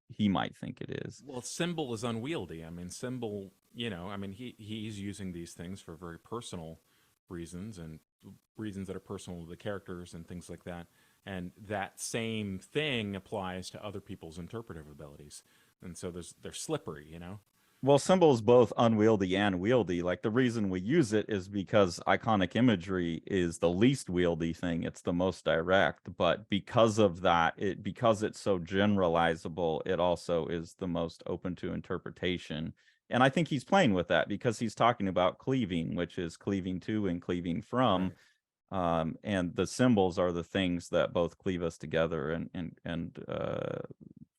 he might think it is. Well, symbol is unwieldy. I mean, symbol. You know, I mean, he's using these things for very personal reasons and reasons that are personal to the characters and things like that. And that same thing applies to other people's interpretive abilities. And so they're slippery. You know. Well, Uh, symbols both unwieldy and wieldy. Like, the reason we use it is because iconic imagery is the least wieldy thing. It's the most direct, but because of that, because it's so generalizable, it also is the most open to interpretation. And I think he's playing with that because he's talking about cleaving, which is cleaving to and cleaving from. right. And the symbols are the things that both cleave us together and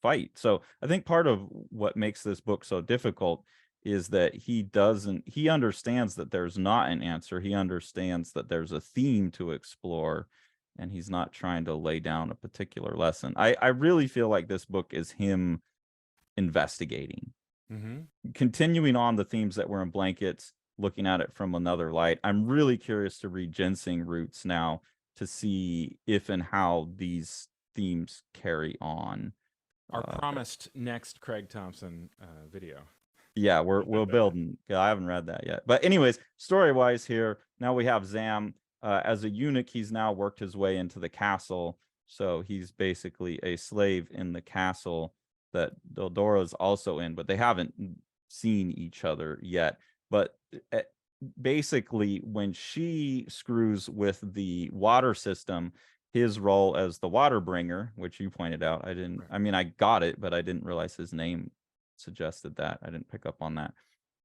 fight. So I think part of what makes this book so difficult is that he understands that there's not an answer. He understands that there's a theme to explore, and he's not trying to lay down a particular lesson. I really feel like this book is him investigating, Mm-hmm. continuing on the themes that were in Blankets, looking at it from another light. I'm really curious to read Ginseng Roots now to see if and how these themes carry on. Our Uh, promised next Craig Thompson video. yeah, we're building. Yeah, I haven't read that yet. But anyways, story-wise here, now we have Zam. As a eunuch, he's now worked his way into the castle. So he's basically a slave in the castle that Dildora's also in, but they haven't seen each other yet. But basically, when she screws with the water system, his role as the water bringer, which you pointed out, Right. I mean, I got it, but I didn't realize his name suggested that. I didn't pick up on that.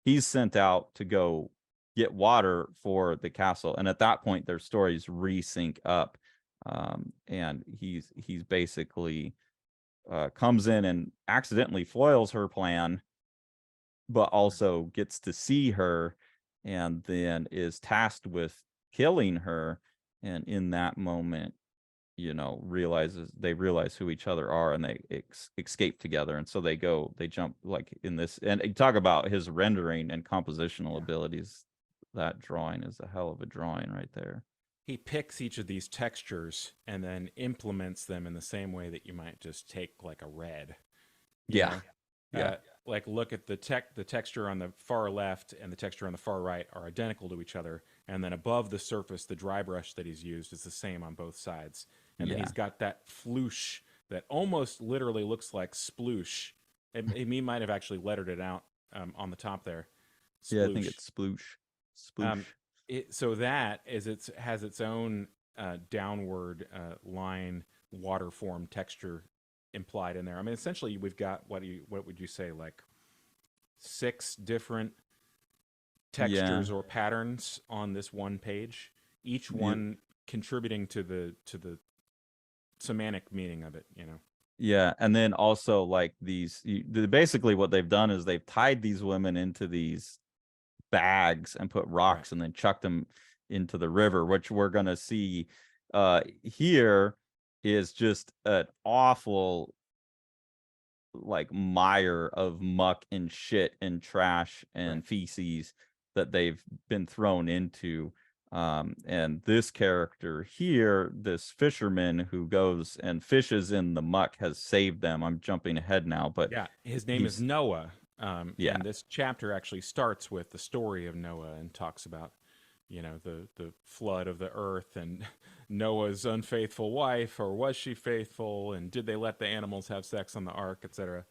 He's sent out to go get water for the castle, and at that point their stories resync up. And he's basically comes in and accidentally foils her plan, but Right. also gets to see her, and then is tasked with killing her. And in that moment, they realize who each other are, and they escape together. And so they jump, like, in this, and you talk about his rendering and compositional Yeah. abilities. That drawing is a hell of a drawing right there. He picks each of these textures and then implements them in the same way that you might just take like a red, you Yeah. know? Yeah. Like look at the texture on the far left and the texture on the far right are identical to each other, and then above the surface, the dry brush that he's used is the same on both sides. And then Yeah. he's got that floosh that almost literally looks like sploosh. He might have actually lettered it out on the top there. Yeah, I think Sploosh. it's sploosh. Um, Sploosh. so that is has its own downward line water form texture implied in there. I mean, essentially, we've got what would you say, like 6 different Yeah. textures or patterns on this one page, each You, one contributing to the semantic meaning of it. You know, yeah, and then also, like, basically what they've done is they've tied these women into these bags and put right? rocks and then chucked them into the river, which we're gonna see here is just an awful like mire of muck and shit and trash and Right. feces that they've been thrown into. And this character here, this fisherman who goes and fishes in the muck, has saved them. I'm jumping ahead now, but Yeah, his name is he's Noah, yeah, and this chapter actually starts with the story of Noah and talks about, the flood of the earth and Noah's unfaithful wife, or was she faithful, and did they let the animals have sex on the ark, etc.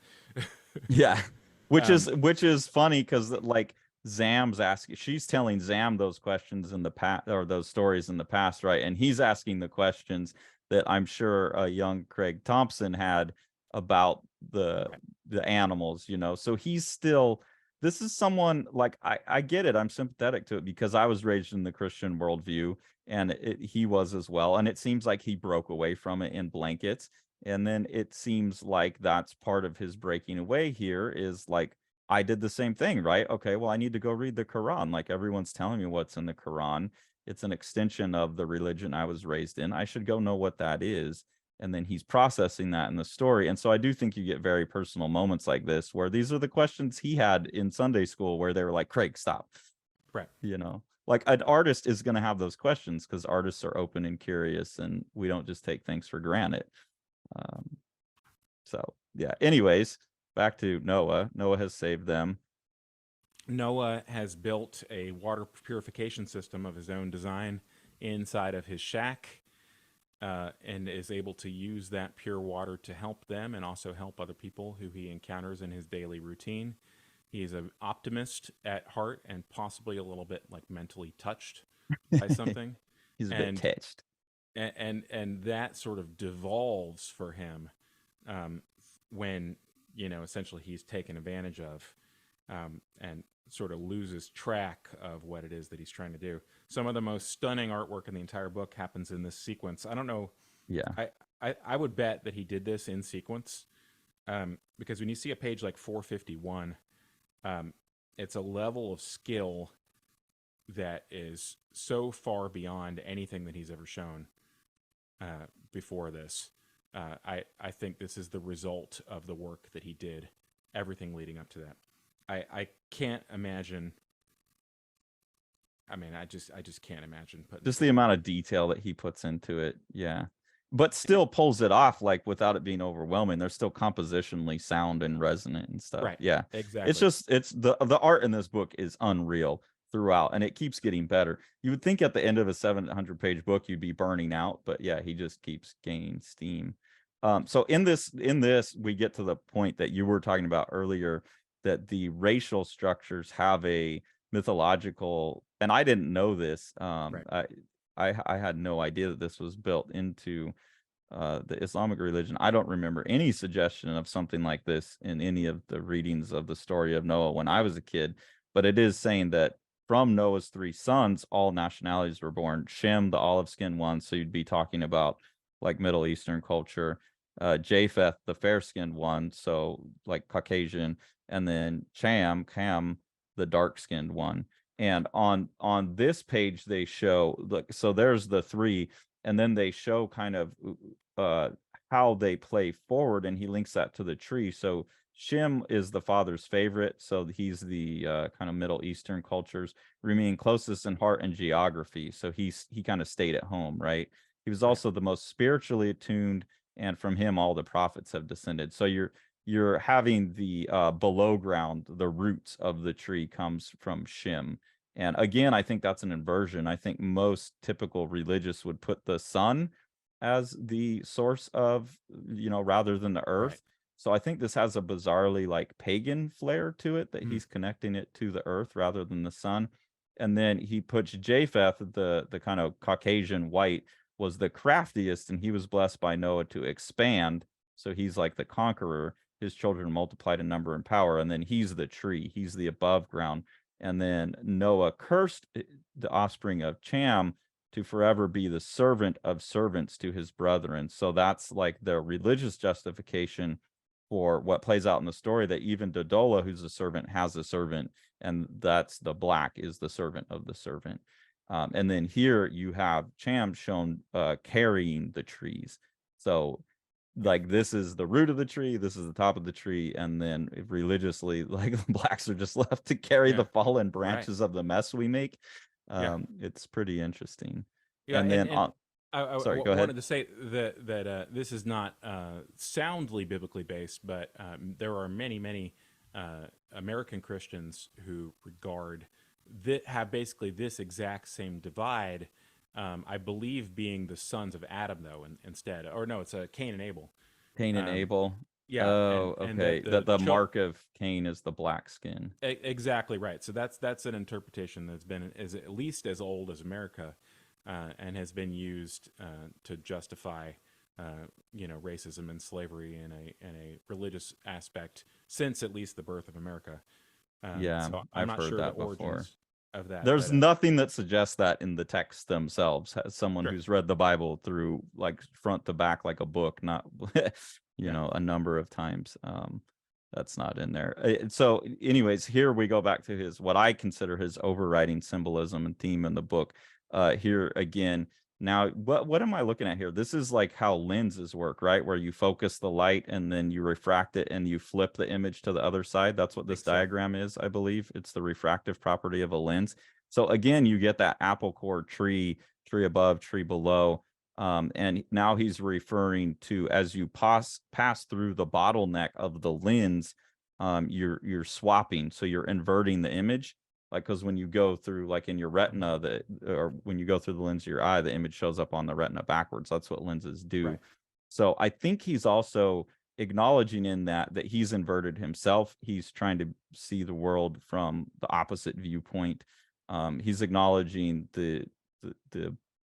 yeah, um, which is funny because like Zam's asking, she's telling Zam those questions in the past, or those stories in the past, right? And he's asking the questions that I'm sure young Craig Thompson had about right, the animals, you know. So he's still, this is someone like I get it. I'm sympathetic to it because I was raised in the Christian worldview, and he was as well. And it seems like he broke away from it in Blankets. And then it seems like that's part of his breaking away here is like, I did the same thing, right? Okay, well, I need to go read the Quran. Like everyone's telling me what's in the Quran. It's an extension of the religion I was raised in. I should go know what that is. And then he's processing that in the story. And so I do think you get very personal moments like this where these are the questions he had in Sunday school where they were like, Craig, stop. right. You know, like an artist is going to have those questions because artists are open and curious and we don't just take things for granted. Um, so yeah. Anyways, back to Noah. Noah has saved them. Noah has built a water purification system of his own design inside of his shack, and is able to use that pure water to help them and also help other people who he encounters in his daily routine. He is an optimist at heart and possibly a little bit like mentally touched by something. He's a bit And touched. and that sort of devolves for him, um, when essentially he's taken advantage of, and sort of loses track of what it is that he's trying to do. Some of the most stunning artwork in the entire book happens in this sequence. I don't know. Yeah. I would bet that he did this in sequence, because when you see a page like 451, um, it's a level of skill that is so far beyond anything that he's ever shown before this. I think this is the result of the work that he did, everything leading up to that. I can't imagine. I mean, I just can't imagine putting Just the amount of detail that he puts into it. Yeah. But still pulls it off like without it being overwhelming. They're still compositionally sound and resonant and stuff. right. Yeah. It's Exactly. just it's the art in this book is unreal throughout and it keeps getting better. You would think at the end of a 700-page book you'd be burning out, but yeah, he just keeps gaining steam. So in this we get to the point that you were talking about earlier, that the racial structures have a mythological, and I didn't know this. Right. I had no idea that this was built into the Islamic religion. I don't remember any suggestion of something like this in any of the readings of the story of Noah when I was a kid. But it is saying that from Noah's 3 sons, all nationalities were born. Shem, the olive-skinned one, so you'd be talking about like Middle Eastern culture. Japheth, the fair-skinned one, so like Caucasian, and then Cam, the dark-skinned one. And on this page they show, look, so there's the 3, and then they show kind of how they play forward, and he links that to the tree. So Shem is the father's favorite, so he's the kind of Middle Eastern cultures, remain closest in heart and geography. So he kind of stayed at home, right? He was Right. also the most spiritually attuned, and from him all the prophets have descended. So you're having the below ground, the roots of the tree comes from Shem. And again, I think that's an inversion. I think most typical religious would put the sun as the source of, rather than the Right. earth. So I think this has a bizarrely like pagan flair to it, that Mhm. he's connecting it to the earth rather than the sun. And then he puts Japheth, the kind of Caucasian white, was the craftiest, and he was blessed by Noah to expand. So he's like the conqueror. His children multiplied in number and power, and then he's the tree. He's the above ground. And then Noah cursed the offspring of Cham to forever be the servant of servants to his brethren. So that's like the religious justification for what plays out in the story, that even Dodola, who's a servant, has a servant, and that's the black is the servant of the servant. And then here you have Cham shown carrying the trees. So like this is the root of the tree, this is the top of the tree, and then religiously, like the blacks are just left to carry Yeah. the fallen Right. branches of the mess we make. Yeah. It's pretty interesting. Yeah. And then sorry, go ahead. Wanted to say that this is not soundly biblically based, but there are many American Christians who regard that have basically this exact same divide. I believe being the sons of Adam though, instead, or no, it's Cain and Abel. Cain and Um, Abel. yeah, Oh, and okay. That the mark of Cain is the black skin. exactly right. So that's an interpretation that's been is at least as old as America, and has been used to justify racism and slavery in a religious aspect since at least the birth of America. Yeah, So I'm I've not heard sure the that before. origins of that. There's nothing that suggests that in the texts themselves. As someone sure. who's read the Bible through like front to back like a book, not a number of times. That's not in there. So anyways, here we go back to his what I consider his overriding symbolism and theme in the book. Here again, now what am I looking at here? This is like how lenses work, right? Where you focus the light and then you refract it and you flip the image to the other side. That's what this diagram is, I believe. It's the refractive property of a lens. So again, you get that apple core tree above, tree below. And now he's referring to as you pass through the bottleneck of the lens, you're swapping, so you're inverting the image. Like, because when you go through, like in your retina, or when you go through the lens of your eye, the image shows up on the retina backwards. That's what lenses do. Right. So I think he's also acknowledging in that he's inverted himself. He's trying to see the world from the opposite viewpoint. He's acknowledging the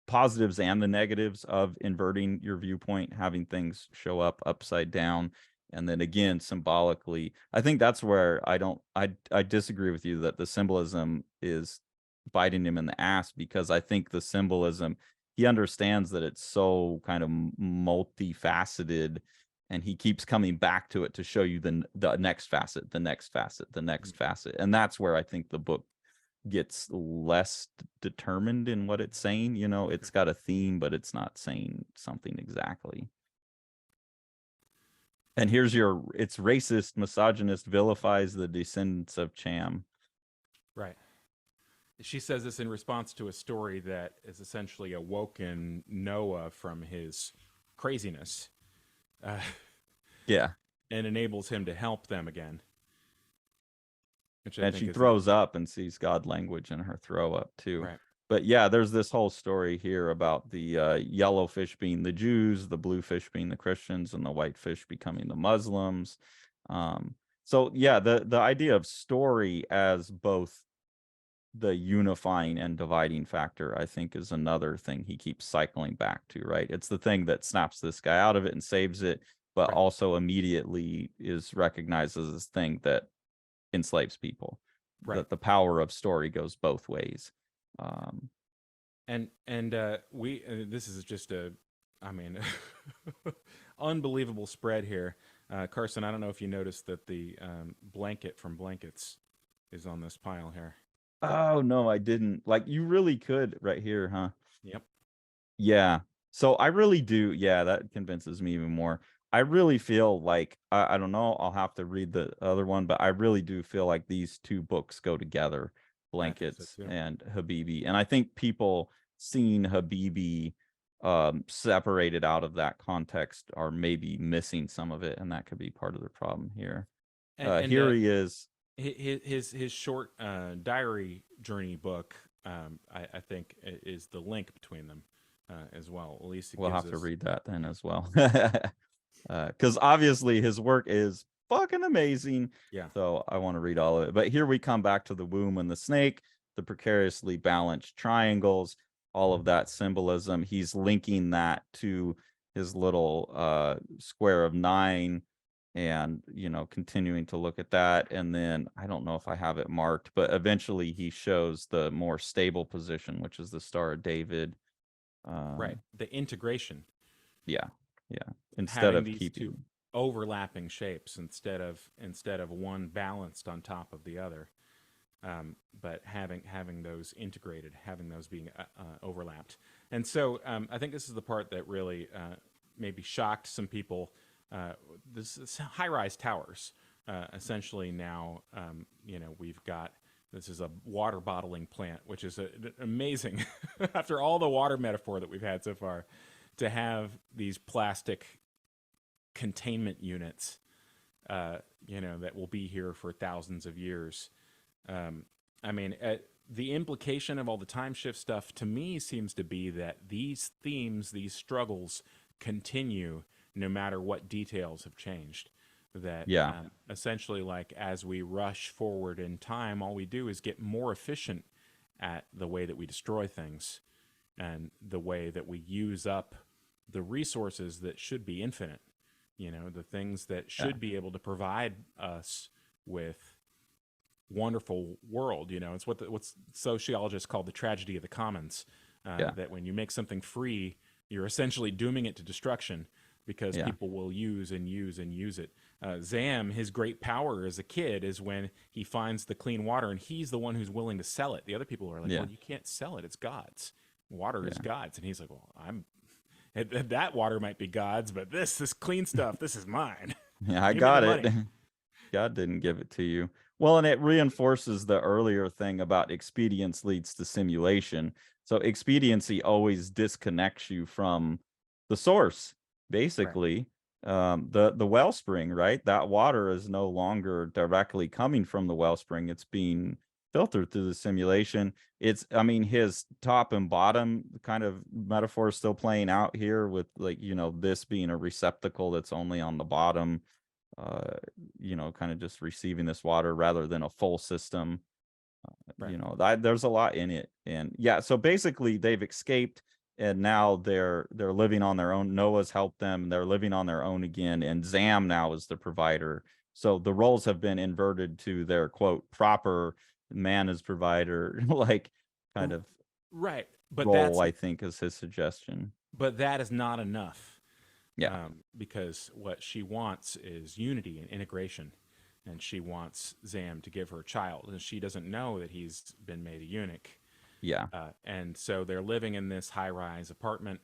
positives and the negatives of inverting your viewpoint, having things show up upside down. And then again, symbolically, I think that's where I disagree with you that the symbolism is biting him in the ass, because I think the symbolism, he understands that it's so kind of multifaceted, and he keeps coming back to it to show you the next facet, the next facet, the next facet. And that's where I think the book gets less determined in what it's saying. It's got a theme, but it's not saying something exactly. And here's it's racist, misogynist, vilifies the descendants of Cham. Right. She says this in response to a story that is essentially awoken Noah from his craziness. Yeah. And enables him to help them again. And she throws up and sees God language in her throw up too. Right. But yeah, there's this whole story here about the yellow fish being the Jews, the blue fish being the Christians, and the white fish becoming the Muslims. So yeah, the idea of story as both the unifying and dividing factor, I think, is another thing he keeps cycling back to, right? It's the thing that snaps this guy out of it and saves it, but also immediately is recognized as this thing that enslaves people. Right. That the power of story goes both ways. This is just unbelievable spread here. Carson, I don't know if you noticed that the blanket from blankets is on this pile here. Oh, no, I didn't. Like, you really could right here, huh? Yep. Yeah. So I really do. Yeah, that convinces me even more. I really feel like, I don't know, I'll have to read the other one, but I really do feel like these two books go together, Blankets and Habibi. And I think people seeing Habibi separated out of that context are maybe missing some of it, and that could be part of the problem here. Here he is. His short diary journey book, I think, is the link between them as well. At least we'll have to read that then as well. Because obviously his work is fucking amazing. Yeah. So I want to read all of it. But here we come back to the womb and the snake, the precariously balanced triangles, all of that symbolism. He's linking that to his little square of 9, and continuing to look at that. And then I don't know if I have it marked, but eventually he shows the more stable position, which is the Star of David. Right. The integration. Yeah. Instead of keeping two overlapping shapes instead of one balanced on top of the other, but having those integrated, having those being overlapped. And so I think this is the part that really maybe shocked some people. This high-rise towers. Essentially now, we've got, this is a water bottling plant, which is amazing after all the water metaphor that we've had so far, to have these plastic containment units, that will be here for thousands of years. The implication of all the time shift stuff to me seems to be that these themes, these struggles continue no matter what details have changed. That essentially, like, as we rush forward in time, all we do is get more efficient at the way that we destroy things and the way that we use up the resources that should be infinite. The things that should be able to provide us with wonderful world. It's what's sociologists call the tragedy of the commons. That when you make something free, you're essentially dooming it to destruction because people will use and use and use it. Zam, his great power as a kid is when he finds the clean water and he's the one who's willing to sell it. The other people are like, well, you can't sell it. It's God's. Water is God's. And he's like, well, that water might be God's, but this clean stuff, this is mine. Yeah, I got it. God didn't give it to you. Well, and it reinforces the earlier thing about expedience leads to simulation. So expediency always disconnects you from the source, basically. Right. The wellspring, right? That water is no longer directly coming from the wellspring. It's being filtered through the simulation. His top and bottom kind of metaphor is still playing out here with, like, this being a receptacle that's only on the bottom, kind of just receiving this water rather than a full system. Right. There's a lot in it. And so basically they've escaped and now they're living on their own. Noah's helped them. They're living on their own again. And Zam now is the provider. So the roles have been inverted to their, quote, proper man as provider, like, kind of right. But role, I think, is his suggestion. But that is not enough. Because what she wants is unity and integration. And she wants Zam to give her a child. And she doesn't know that he's been made a eunuch. And so they're living in this high-rise apartment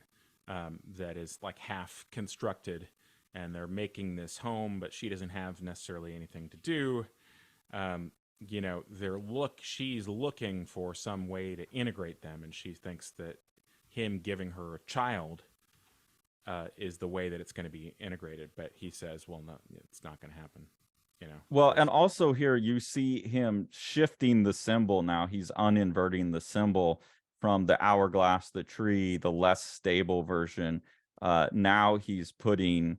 that is like half constructed. And they're making this home, but she doesn't have necessarily anything to do. She's looking for some way to integrate them. And she thinks that him giving her a child is the way that it's going to be integrated. But he says, well, no, it's not going to happen. Well, and also here you see him shifting the symbol. Now he's uninverting the symbol from the hourglass, the tree, the less stable version. Now he's putting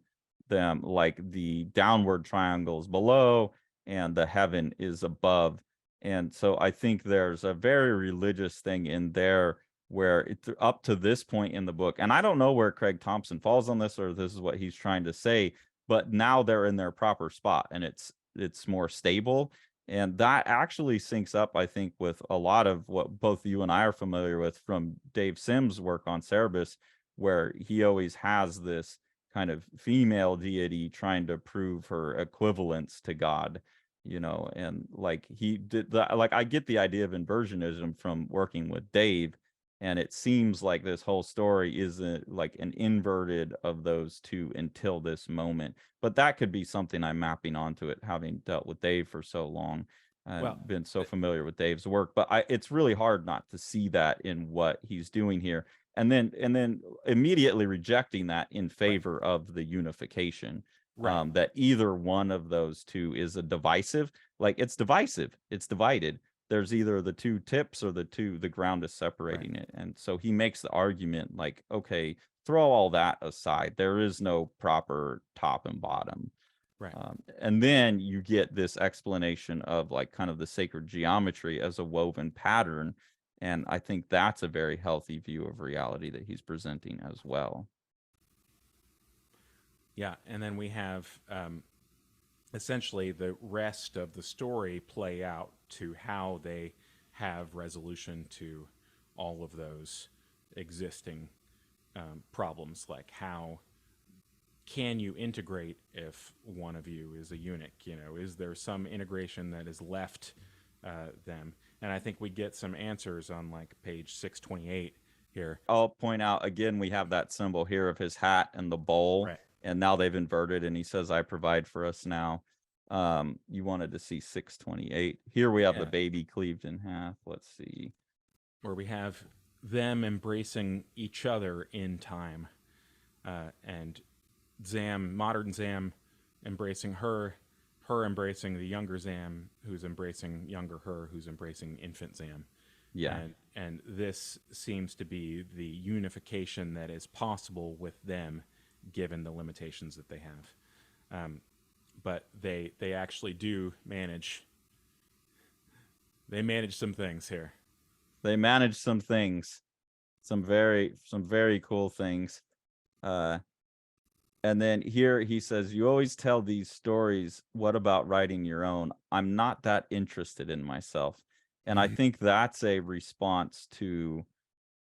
them like the downward triangles below and the heaven is above. And so I think there's a very religious thing in there where it's up to this point in the book. And I don't know where Craig Thompson falls on this, or this is what he's trying to say, but now they're in their proper spot and it's more stable. And that actually syncs up, I think, with a lot of what both you and I are familiar with from Dave Sims' work on Cerebus, where he always has this kind of female deity trying to prove her equivalence to God, and like he did that. Like, I get the idea of inversionism from working with Dave, and it seems like this whole story is like an inverted of those two until this moment. But that could be something I'm mapping onto it, having dealt with Dave for so long and been so familiar with Dave's work. But it's really hard not to see that in what he's doing here. And then immediately rejecting that in favor of the unification. That either one of those two is a divisive, like it's divisive, it's divided. There's either the two tips or the ground is separating it. And so he makes the argument like, okay, throw all that aside. There is no proper top and bottom. Right. And then you get this explanation of like kind of the sacred geometry as a woven pattern. And I think that's a very healthy view of reality that he's presenting as well. Yeah. And then we have essentially the rest of the story play out to how they have resolution to all of those existing problems. Like, how can you integrate if one of you is a eunuch? Is there some integration that is left them? And I think we get some answers on like page 628 here. I'll point out again, we have that symbol here of his hat and the bowl, Right. and now they've inverted, and he says, "I provide for us now." You wanted to see 628. Here we have the Yeah. baby cleaved in half. Let's see. Where we have them embracing each other in time, and modern Zam, embracing her, her embracing the younger Zam, who's embracing younger her, who's embracing infant Zam. Yeah. And this seems to be the unification that is possible with them, given the limitations that they have. But they actually do manage. They manage some things here. They manage some things, some very cool things. And then here he says, "You always tell these stories. What about writing your own? I'm not that interested in myself." And I think that's a response to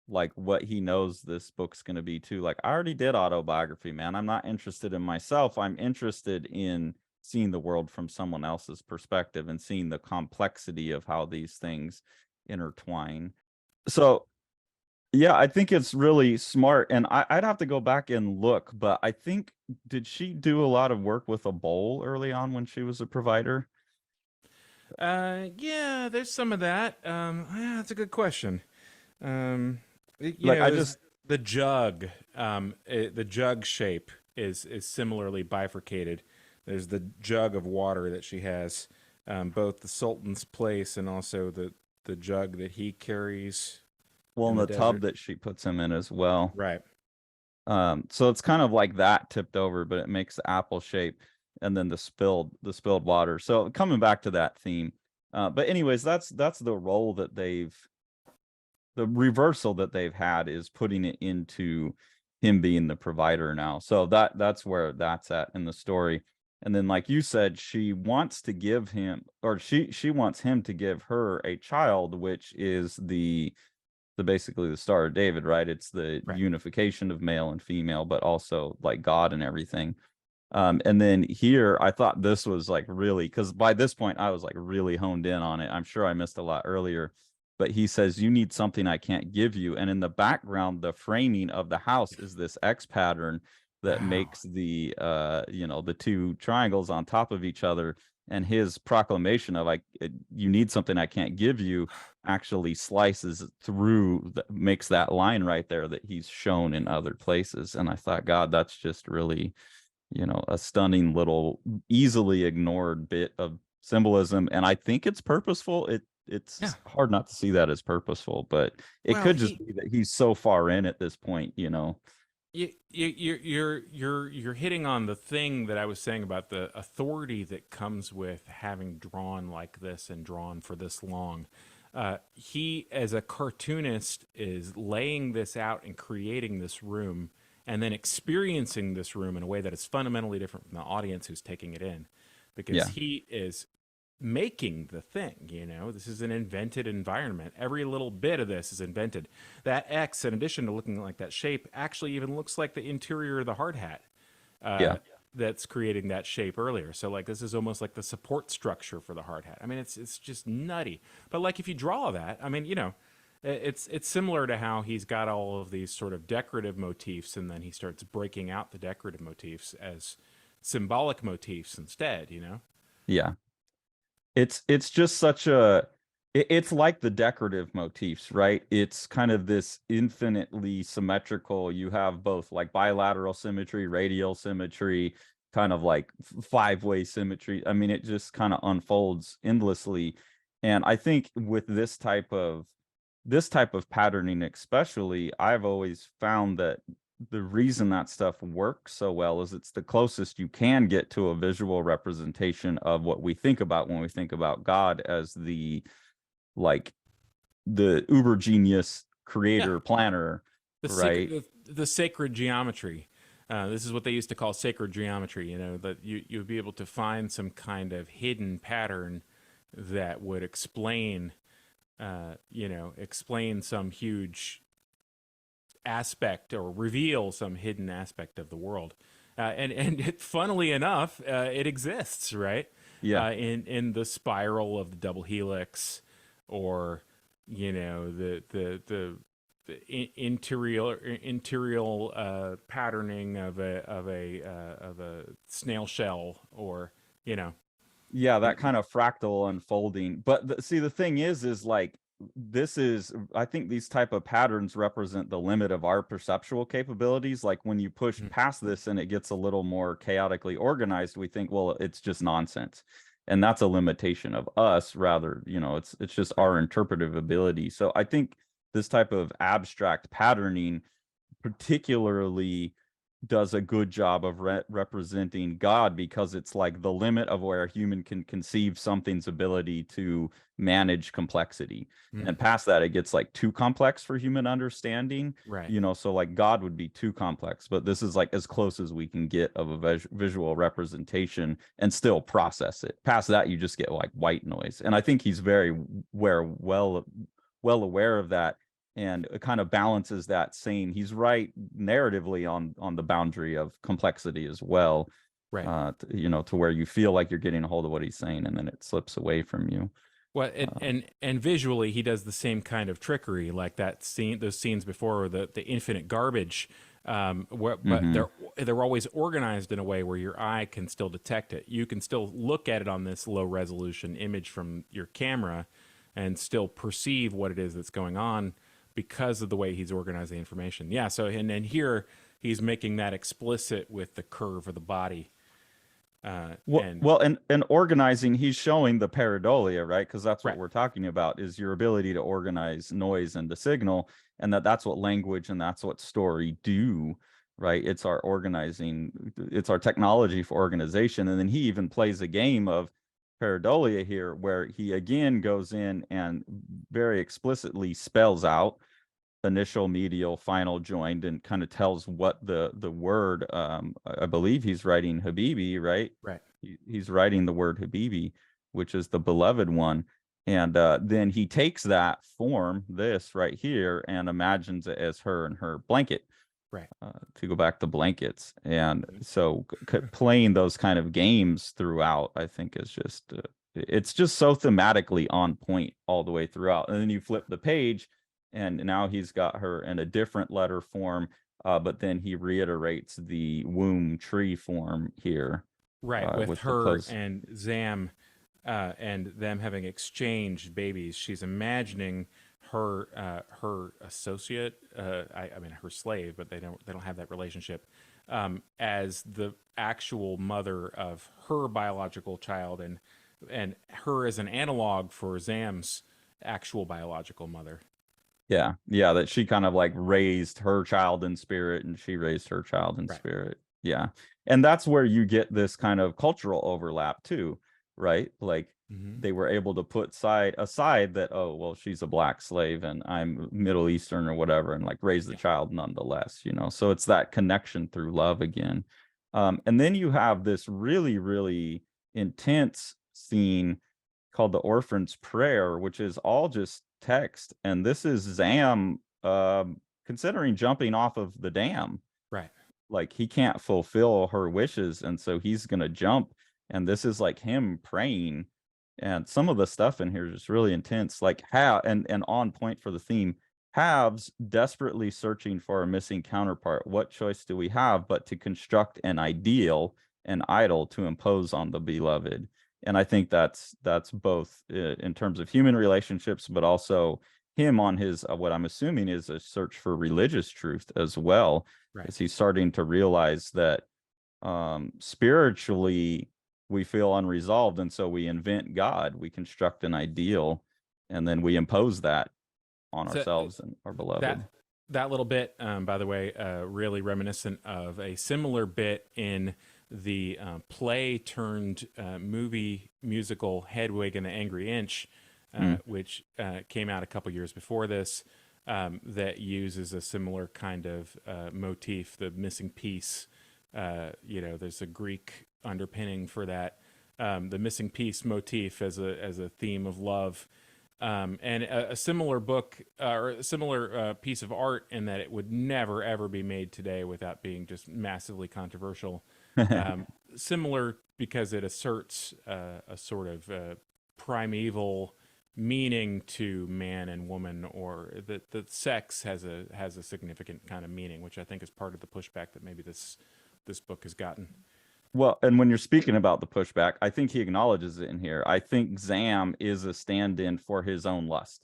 like what he knows this book's going to be too. Like, I already did autobiography, man. I'm not interested in myself. I'm interested in seeing the world from someone else's perspective and seeing the complexity of how these things intertwine. So yeah, I think it's really smart, and I'd have to go back and look, but I think, did she do a lot of work with a bowl early on when she was a provider? Yeah, there's some of that. Yeah, that's a good question. You Like, know, I there's just, the jug. The jug shape is similarly bifurcated. There's the jug of water that she has, both the Sultan's place and also the jug that he carries well, in in the the tub desert. that she puts him in as well. Right. So it's kind of like that tipped over, but it makes the apple shape, and then the spilled water. So coming back to that theme. But anyways, that's the role that the reversal that they've had is putting it into him being the provider now. So that's where that's at in the story. And then, like you said, she wants to give him, or she wants him to give her a child, which is the basically the Star of David, right? It's the Right. unification of male and female, but also like God and everything. And then here, I thought this was like really, because by this point I was like really honed in on it. I'm sure I missed a lot earlier, but he says, "You need something I can't give you." And in the background, the framing of the house is this X pattern that Wow. makes the the two triangles on top of each other. And his proclamation of, like, "You need something I can't give you," actually slices through, makes that line right there that he's shown in other places. And I thought, God, that's just really, a stunning little easily ignored bit of symbolism. And I think it's purposeful. Yeah. It's hard not to see that as purposeful, but it Well, could just be that he's so far in at this point. you're hitting on the thing that I was saying about the authority that comes with having drawn like this and drawn for this long. He, as a cartoonist, is laying this out and creating this room, and then experiencing this room in a way that is fundamentally different from the audience who's taking it in, because Yeah. he is making the thing. This is an invented environment. Every little bit of this is invented. That X, in addition to looking like that shape, actually even looks like the interior of the hard hat, Yeah. that's creating that shape earlier. So like this is almost like the support structure for the hard hat. I mean, it's just nutty. But like if you draw that, I mean, it's similar to how he's got all of these sort of decorative motifs, and then he starts breaking out the decorative motifs as symbolic motifs instead. Yeah. It's just such a, it's like the decorative motifs, right? It's kind of this infinitely symmetrical. You have both like bilateral symmetry, radial symmetry, kind of like five-way symmetry. I mean, it just kind of unfolds endlessly. And I think with this type of patterning especially, I've always found that the reason that stuff works so well is it's the closest you can get to a visual representation of what we think about when we think about God as like the uber genius Yeah. creator planner, The right? secret, the sacred geometry. This is what they used to call sacred geometry. That you'd be able to find some kind of hidden pattern that would explain some huge aspect or reveal some hidden aspect of the world. Funnily enough, it exists, right? Yeah. In the spiral of the double helix, or the interior patterning of a snail shell, or you know. Yeah, that kind of fractal unfolding. But see, the thing is like, I think these type of patterns represent the limit of our perceptual capabilities. Like when you push Mhm. past this and it gets a little more chaotically organized, we think, well, it's just nonsense. And that's a limitation of us, rather, it's just Right. our interpretive ability. So I think this type of abstract patterning particularly does a good job of representing God, because it's like the limit of where a human can conceive something's ability to manage complexity. Mm. And past that, it gets like too complex for human understanding. Right. So like God would be too complex, but this is like as close as we can get of a visual representation and still process it. Past that, you just get like white noise. And I think he's very well aware of that, and it kind of balances that, saying he's right narratively on the boundary of complexity as well. Right. To where you feel like you're getting a hold of what he's saying, and then it slips away from you. Well, and visually, he does the same kind of trickery, like that scene, those scenes before, the infinite garbage. But Mm-hmm. they're always organized in a way where your eye can still detect it. You can still look at it on this low resolution image from your camera, and still perceive what it is that's going on because of the way he's organized the information. Yeah. So and then here he's making that explicit with the curve of the body. And And organizing, he's showing the pareidolia, right? Because that's what right. we're talking about, is your ability to organize noise into signal, and that's what language and that's what story do, right? It's our organizing, it's our technology for organization. And then he even plays a game of pareidolia here, where he again goes in and very explicitly spells out initial, medial, final, joined, and kind of tells what the word, I believe he's writing Habibi, right? Right. He's writing the word Habibi, which is the beloved one. And then he takes that form, this right here, and imagines it as her and her blanket, Right. to go back to blankets. And so playing those kind of games throughout, I think, is just it's just so thematically on point all the way throughout. And then you flip the page, and now he's got her in a different letter form, but then he reiterates the womb tree form here, Right, with with the her post. and Zam, and them having exchanged babies. She's imagining her associate, I mean her slave, but they don't have that relationship, as the actual mother of her biological child, and her as an analog for Zam's actual biological mother. Yeah, that she kind of like raised her child in spirit, and she raised her child in Right. spirit. Yeah. And that's where you get this kind of cultural overlap too, right? Like Hmm. they were able to put aside that, oh, well, she's a black slave and I'm Middle Eastern or whatever, and like raise the Yeah. child nonetheless. So it's that connection through love again. And then you have this really, really intense scene called the Orphan's Prayer, which is all just text. And this is Zam considering jumping off of the dam. Right. Like he can't fulfill her wishes, and so he's gonna jump. And this is like him praying. And some of the stuff in here is just really intense. Like how and on point for the theme. Halves desperately searching for a missing counterpart. What choice do we have but to construct an ideal, an idol to impose on the beloved? And I think that's both in terms of human relationships, but also him on his what I'm assuming is a search for religious truth as well, Right. as he's starting to realize that spiritually we feel unresolved, and so we invent God, we construct an ideal, and then we impose that on So ourselves and our beloved. that little bit, by the way, really reminiscent of a similar bit in the play turned movie musical Hedwig and the Angry Inch, Mm, which came out a couple years before this, that uses a similar kind of motif, the missing piece. There's a Greek underpinning for that, the missing piece motif as a theme of love. And a similar book or a similar piece of art, in that it would never ever be made today without being just massively controversial. Similar because it asserts a sort of primeval meaning to man and woman, or that sex has a significant kind of meaning, which I think is part of the pushback that maybe this book has gotten. Well, and when you're speaking about the pushback, I think he acknowledges it in here. I think Zam is a stand-in for his own lust,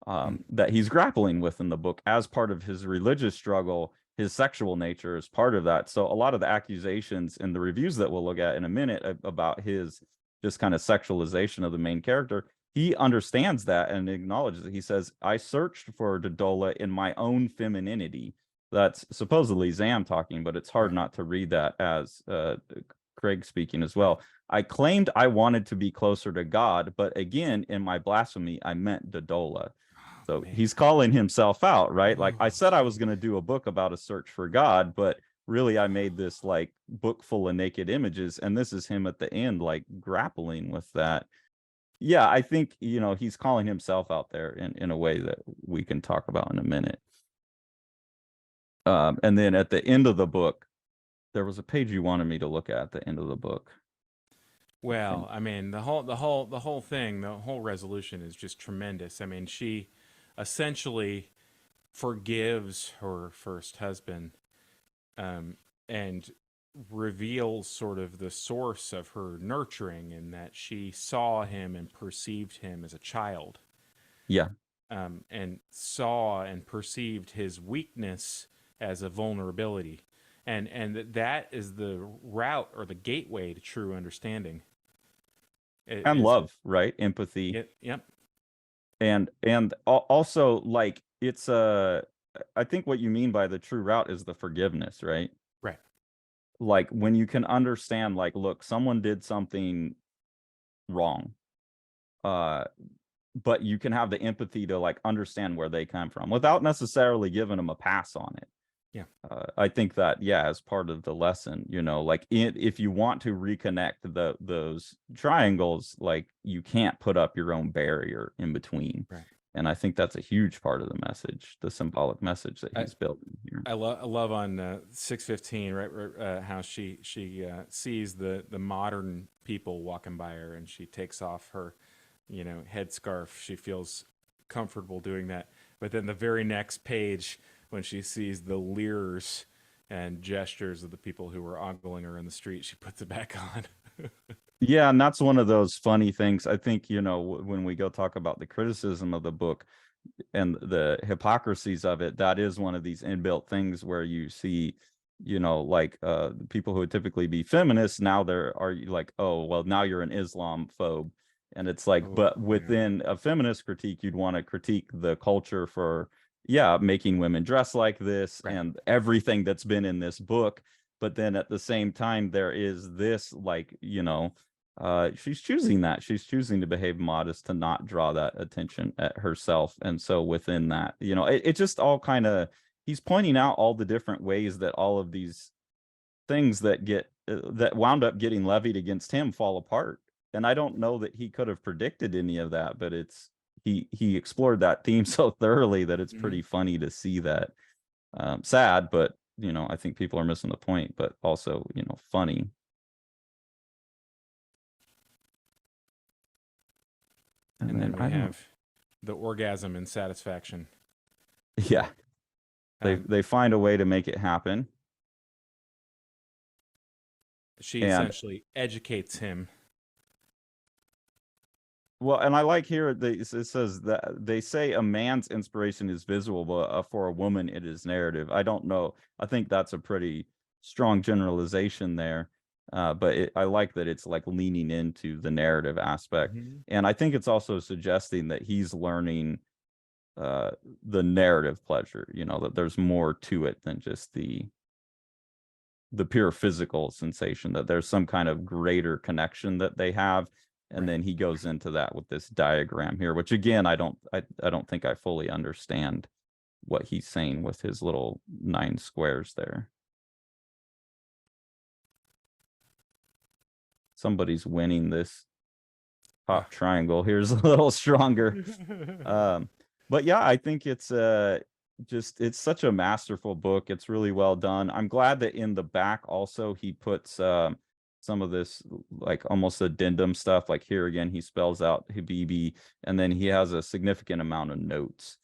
that he's grappling with in the book as part of his religious struggle. His sexual nature is part of that. So a lot of the accusations in the reviews that we'll look at in a minute about his just kind of sexualization of the main character, he understands that and acknowledges it. He says, I searched for Dodola in my own femininity. That's supposedly Zam talking, but it's hard not to read that as Craig speaking as well. I claimed I wanted to be closer to God, but again, in my blasphemy, I meant Dodola. So he's calling himself out, right? Like I said, I was going to do a book about a search for God, but really I made this like book full of naked images. And this is him at the end, like grappling with that. Yeah, I think, you know, he's calling himself out there in a way that we can talk about in a minute. And then at the end of the book, there was a page you wanted me to look at the end of the book. Well, I mean, the whole thing, the whole resolution is just tremendous. I mean, she essentially forgives her first husband, and reveals sort of the source of her nurturing, in that she saw him and perceived him as a child. Yeah. And saw and perceived his weakness as a vulnerability. And that is the route or the gateway to true understanding. And love, right? Empathy. Yep. And also, like, it's I think what you mean by the true route is the forgiveness, right? Right. Like when you can understand, like, look, someone did something wrong, but you can have the empathy to like understand where they come from without necessarily giving them a pass on it. Yeah. I think that, yeah, as part of the lesson, you know, like if you want to reconnect those triangles, like you can't put up your own barrier in between. Right. And I think that's a huge part of the message, the symbolic message that he's building here. I love on 615, right, how she sees the modern people walking by her, and she takes off her, you know, headscarf. She feels comfortable doing that. But then the very next page, when she sees the leers and gestures of the people who were ogling her in the street, she puts it back on. Yeah, and that's one of those funny things. I think, you know, when we go talk about the criticism of the book and the hypocrisies of it, that is one of these inbuilt things where you see, you know, like people who would typically be feminists, now are like, oh, well, now you're an Islam phobe. And it's like, but within a feminist critique, you'd want to critique the culture for, yeah, making women dress like this and everything that's been in this book. But then at the same time, there is this, like, you know, she's choosing that. She's choosing to behave modest, to not draw that attention at herself. And so within that, you know, it just all kind of, he's pointing out all the different ways that all of these things that that wound up getting levied against him fall apart. And I don't know that he could have predicted any of that, but he explored that theme so thoroughly that it's pretty funny to see that. Sad, but, you know, I think people are missing the point, but also, you know, funny. And then we have the orgasm and satisfaction. Yeah. They find a way to make it happen. She essentially educates him. Well, and I like here, it says that they say a man's inspiration is visual, but for a woman, it is narrative. I don't know. I think that's a pretty strong generalization there. But I like that it's like leaning into the narrative aspect. And I think it's also suggesting that he's learning the narrative pleasure, you know, that there's more to it than just the pure physical sensation, that there's some kind of greater connection that they have. And then he goes into that with this diagram here, which again, I don't think I fully understand what he's saying with his little 9 squares there. Somebody's winning this top triangle. Here's a little stronger. But yeah, I think it's it's such a masterful book. It's really well done. I'm glad that in the back also he puts some of this like almost addendum stuff. Like here again, he spells out Habibi, and then he has a significant amount of notes.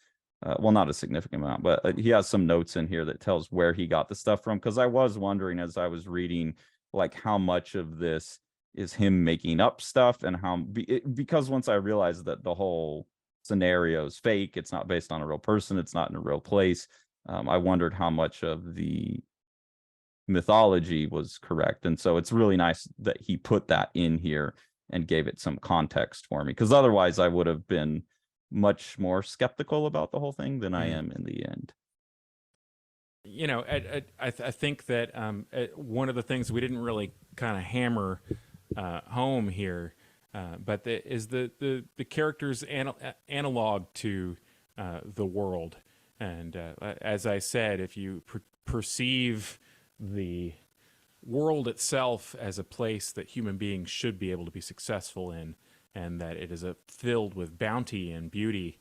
Well, not a significant amount, but he has some notes in here that tells where he got the stuff from. Because I was wondering as I was reading, like how much of this is him making up stuff, and because once I realized that the whole scenario is fake, it's not based on a real person, it's not in a real place. I wondered how much of the mythology was correct, and so it's really nice that he put that in here and gave it some context for me, because otherwise I would have been much more skeptical about the whole thing than I am in the end. You know, I think that one of the things we didn't really kind of hammer home here, but is the character's analog to the world. And as I said, if you perceive the world itself as a place that human beings should be able to be successful in, and that it is filled with bounty and beauty,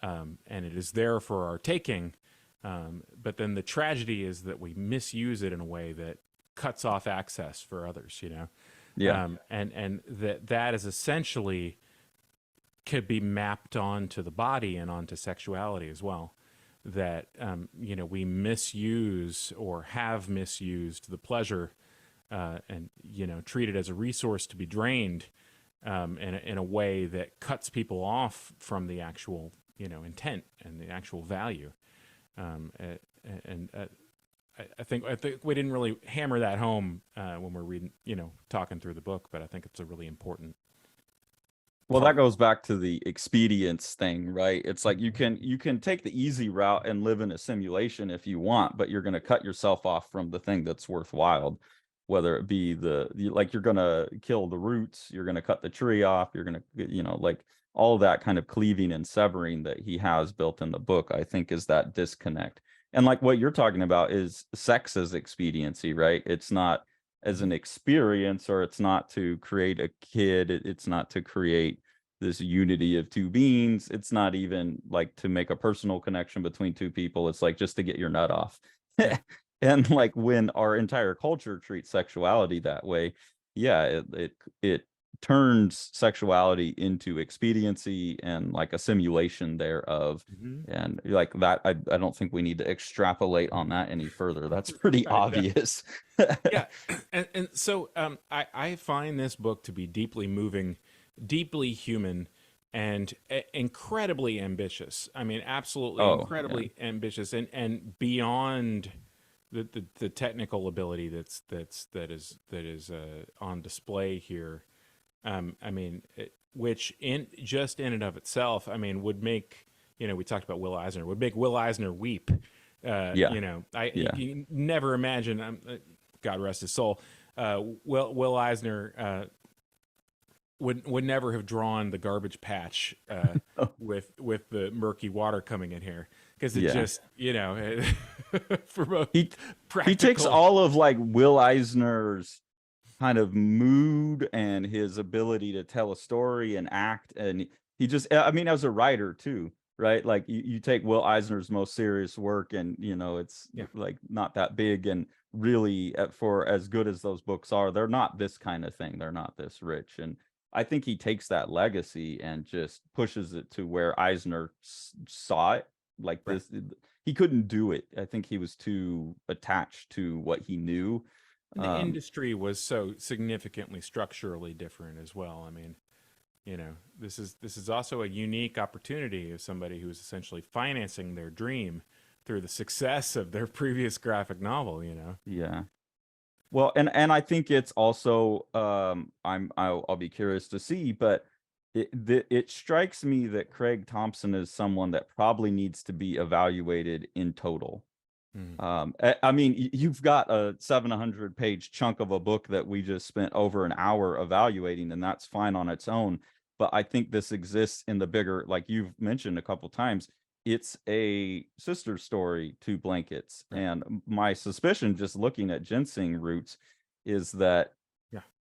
and it is there for our taking, but then the tragedy is that we misuse it in a way that cuts off access for others, you know? Yeah. And that is essentially could be mapped onto the body and onto sexuality as well. That, you know, we misuse or have misused the pleasure, and, you know, treat it as a resource to be drained, in a way that cuts people off from the actual, you know, intent and the actual value. I think we didn't really hammer that home when we're reading, you know, talking through the book, but I think it's a really important. Well, that goes back to the expedience thing, right? It's like you can take the easy route and live in a simulation if you want, but you're going to cut yourself off from the thing that's worthwhile, whether it be like you're going to kill the roots, you're going to cut the tree off, you're going to, you know, like all that kind of cleaving and severing that he has built in the book, I think is that disconnect. And like what you're talking about is sex as expediency, right? It's not as an experience, or it's not to create a kid, it's not to create this unity of two beings, it's not even like to make a personal connection between two people, it's like just to get your nut off. Yeah. And like when our entire culture treats sexuality that way, yeah, it turns sexuality into expediency and like a simulation thereof. And like that, I don't think we need to extrapolate on that any further. That's pretty obvious. Yeah. And so I find this book to be deeply moving, deeply human, and incredibly ambitious. I mean, absolutely incredibly ambitious, and beyond the technical ability that is on display here. I mean, which in and of itself, I mean, would make, you know, we talked about Will Eisner, would make Will Eisner weep. You know, you never imagine, God rest his soul, Will Eisner would never have drawn the garbage patch with the murky water coming in here, because it just, you know, for both he takes all of like Will Eisner's kind of mood and his ability to tell a story and act, and he just, I mean, as a writer too, right? Like you take Will Eisner's most serious work, and you know it's like not that big, and really for as good as those books are, they're not this kind of thing, they're not this rich. And I think he takes that legacy and just pushes it to where Eisner saw it like this. He couldn't do it. I think he was too attached to what he knew. And the industry was so significantly structurally different as well. I mean, you know, this is also a unique opportunity of somebody who's essentially financing their dream through the success of their previous graphic novel, you know? Yeah. Well, and I think it's also, I'll be curious to see, but it strikes me that Craig Thompson is someone that probably needs to be evaluated in total. I mean, you've got a 700-page chunk of a book that we just spent over an hour evaluating, and that's fine on its own. But I think this exists in the bigger, like you've mentioned a couple times, it's a sister story to Blankets. And my suspicion, just looking at Ginseng Roots, is that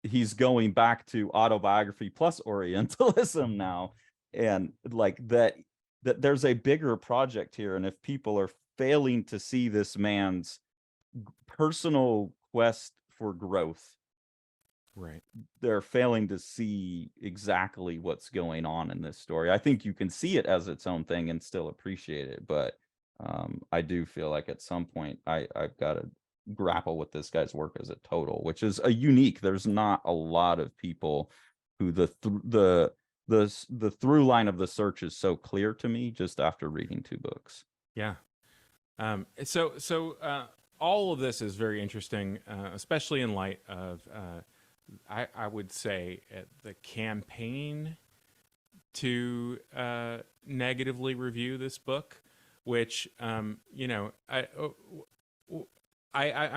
he's going back to autobiography plus Orientalism now, and like that there's a bigger project here. And if people are failing to see this man's personal quest for growth Right. they're failing to see exactly what's going on in this story. I think you can see it as its own thing and still appreciate it, but I do feel like at some point I've got to grapple with this guy's work as a total, which is a unique. There's not a lot of people who the through line of the search is so clear to me just after reading 2 books. Yeah. All of this is very interesting, especially in light of, I would say, the campaign to negatively review this book, which, I'm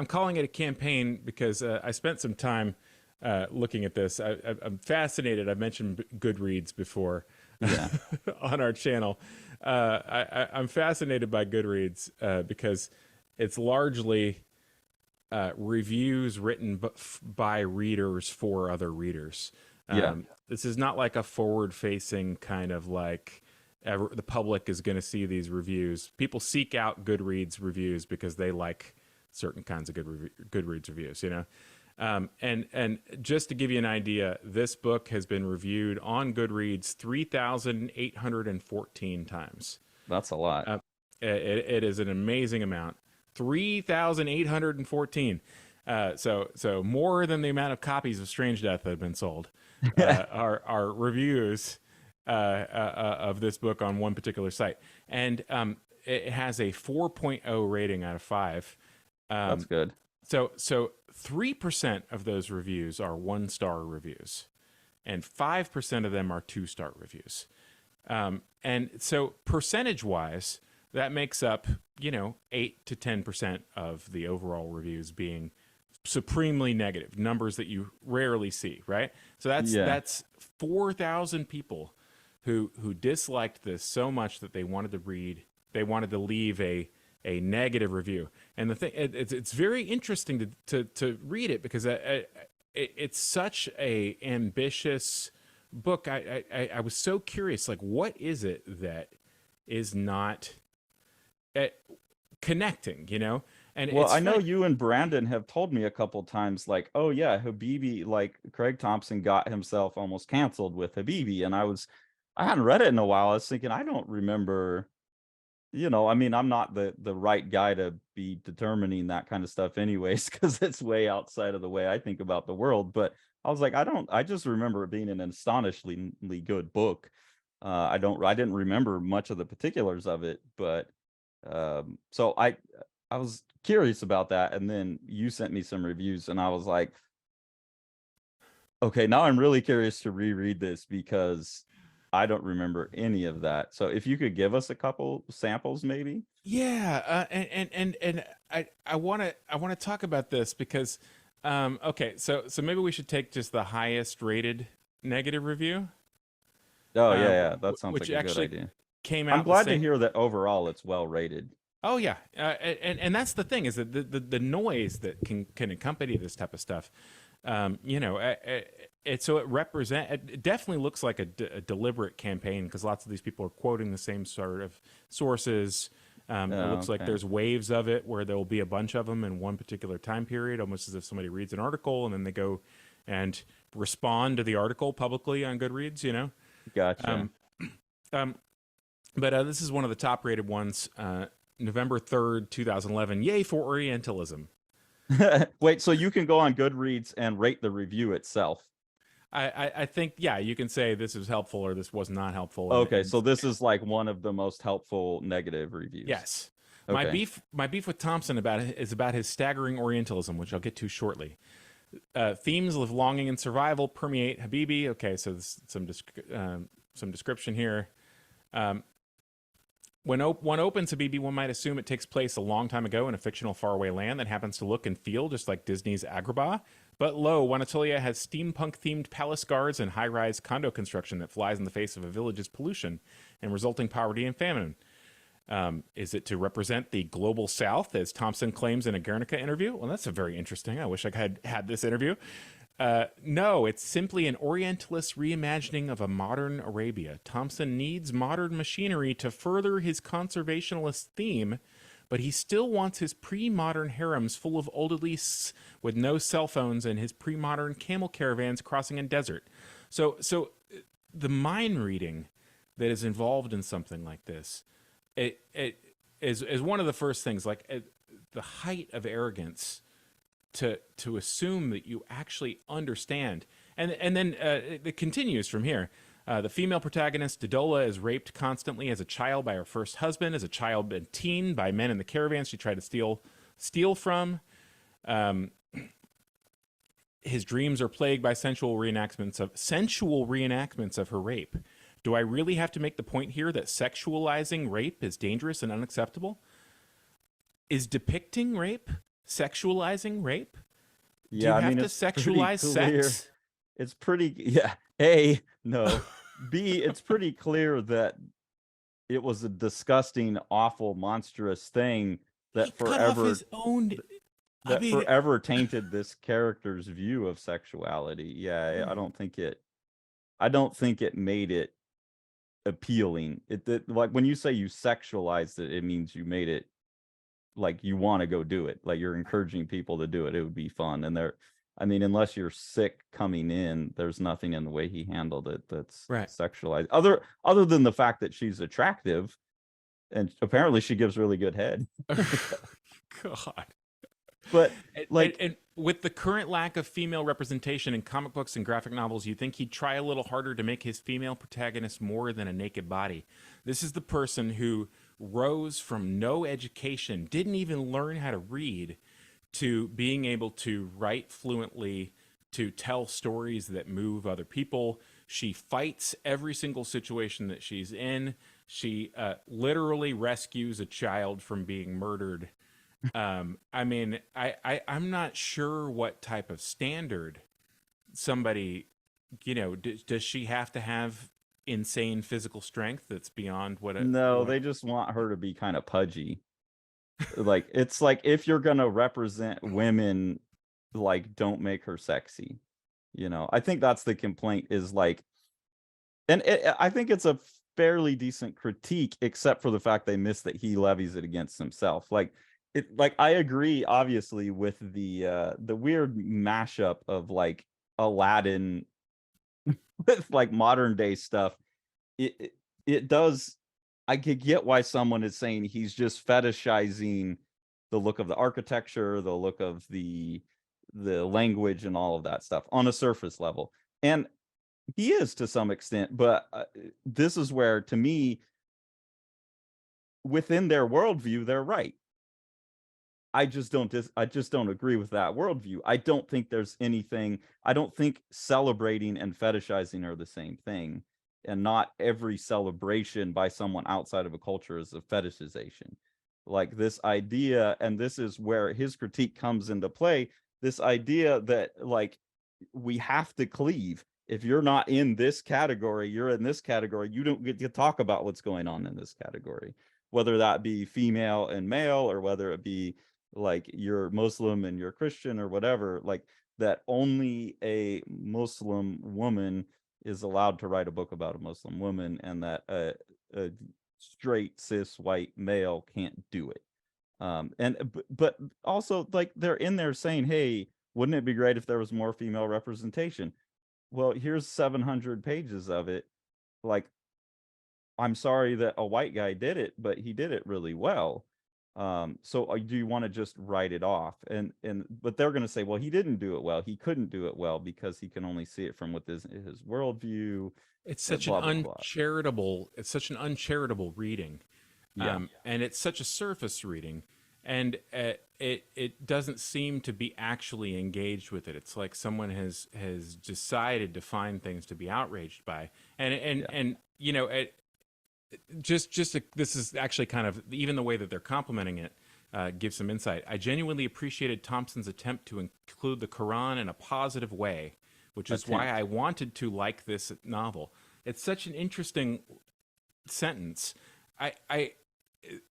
calling it a campaign because I spent some time looking at this. I'm fascinated. I've mentioned Goodreads before on our channel. I'm fascinated by Goodreads because it's largely reviews written by readers for other readers. This is not like a forward-facing kind of like the public is going to see these reviews. People seek out Goodreads reviews because they like certain kinds of Goodreads reviews, and just to give you an idea, this book has been reviewed on Goodreads 3,814 times. That's a lot. It is an amazing amount. 3,814. So more than the amount of copies of Strange Death that have been sold are reviews of this book on one particular site, and it has a 4.0 rating out of 5. That's good. So 3% of those reviews are 1-star reviews, and 5% of them are 2-star reviews. And so percentage-wise, that makes up 8 to 10% of the overall reviews being supremely negative, numbers that you rarely see, right? So that's 4,000 people who disliked this so much that they wanted to leave a negative review. And the thing, it's very interesting to read it because it's such a ambitious book. I was so curious, like, what is it that is not connecting, And well, I know you and Brandon have told me a couple times, like, oh yeah, Habibi, like Craig Thompson got himself almost canceled with Habibi, and I hadn't read it in a while. I was thinking, I don't remember. I mean, I'm not the right guy to be determining that kind of stuff anyways, because it's way outside of the way I think about the world. But I was like, I just remember it being an astonishingly good book. I didn't remember much of the particulars of it, but so I was curious about that. And then you sent me some reviews and I was like, okay, now I'm really curious to reread this because I don't remember any of that. So if you could give us a couple samples, maybe. Yeah, and I want to talk about this because okay, so maybe we should take just the highest rated negative review. Oh yeah, that sounds which like a actually good idea. came out. I'm glad to hear that overall it's well rated. Oh yeah, and that's the thing is that the noise that can accompany this type of stuff, it definitely looks like a deliberate campaign because lots of these people are quoting the same sort of sources. It looks like there's waves of it where there will be a bunch of them in one particular time period, almost as if somebody reads an article and then they go and respond to the article publicly on Goodreads. Gotcha. But this is one of the top rated ones. November 3rd, 2011. Yay for Orientalism. Wait, so you can go on Goodreads and rate the review itself? I think, yeah, you can say this is helpful or this was not helpful. Okay, so this is like one of the most helpful negative reviews. Yes. Okay. My beef with Thompson is about his staggering Orientalism, which I'll get to shortly. Themes of longing and survival permeate Habibi. Okay, so some description here. When one opens Habibi, one might assume it takes place a long time ago in a fictional faraway land that happens to look and feel just like Disney's Agrabah. But lo, Wanatolia has steampunk-themed palace guards and high-rise condo construction that flies in the face of a village's pollution and resulting poverty and famine. Is it to represent the global South, as Thompson claims in a Guernica interview? Well, that's very interesting. I wish I had this interview. No, it's simply an Orientalist reimagining of a modern Arabia. Thompson needs modern machinery to further his conservationist theme, but he still wants his pre-modern harems full of old elites with no cell phones and his pre-modern camel caravans crossing a desert. So the mind reading that is involved in something like this, it is one of the first things. Like the height of arrogance to assume that you actually understand, and then it continues from here. The female protagonist, Didola, is raped constantly as a child by her first husband, as a child and teen by men in the caravans she tried to steal from. His dreams are plagued by sensual reenactments of her rape. Do I really have to make the point here that sexualizing rape is dangerous and unacceptable? Is depicting rape sexualizing rape? Yeah, Do you have to sexualize sex? It's pretty, no. B, it's pretty clear that it was a disgusting, awful, monstrous thing that forever tainted this character's view of sexuality. Yeah, I don't think it made it appealing. Like when you say you sexualized it, it means you made it like you want to go do it. Like you're encouraging people to do it. It would be fun. And unless you're sick coming in, there's nothing in the way he handled it that's sexualized. Other than the fact that she's attractive, and apparently she gives really good head. God. But and with the current lack of female representation in comic books and graphic novels, you think he'd try a little harder to make his female protagonist more than a naked body. This is the person who rose from no education, didn't even learn how to read, to being able to write fluently, to tell stories that move other people. She fights every single situation that she's in. She literally rescues a child from being murdered. I'm not sure what type of standard somebody, does she have to have insane physical strength that's beyond they just want her to be kind of pudgy. Like, it's like, if you're gonna represent women, like, don't make her sexy. I think that's the complaint, is like, and I think it's a fairly decent critique, except for the fact they miss that he levies it against himself. Like I agree, obviously, with the weird mashup of like Aladdin with like modern day stuff. It does. I could get why someone is saying he's just fetishizing the look of the architecture, the look of the language, and all of that stuff on a surface level, and he is to some extent. But this is where, to me, within their worldview, they're right. I just don't agree with that worldview. I don't think there's anything. I don't think celebrating and fetishizing are the same thing, and not every celebration by someone outside of a culture is a fetishization. Like this idea, and this is where his critique comes into play. This idea that like we have to cleave. If you're not in this category, you're in this category. You don't get to talk about what's going on in this category, whether that be female and male, or whether it be like you're Muslim and you're Christian, or whatever. Like that only a Muslim woman is allowed to write a book about a Muslim woman, and that a straight cis white male can't do it. But also, like, they're in there saying, hey, wouldn't it be great if there was more female representation? Well, here's 700 pages of it. Like, I'm sorry that a white guy did it, but he did it really well. So do you want to just write it off? But they're going to say, well, he didn't do it well. He couldn't do it well because he can only see it from with his worldview. It's such an uncharitable. It's such an uncharitable reading, and it's such a surface reading, and it doesn't seem to be actually engaged with it. It's like someone has decided to find things to be outraged by, and this is actually kind of, even the way that they're complimenting it gives some insight. I genuinely appreciated Thompson's attempt to include the Quran in a positive way, which is why I wanted to like this novel. It's such an interesting sentence.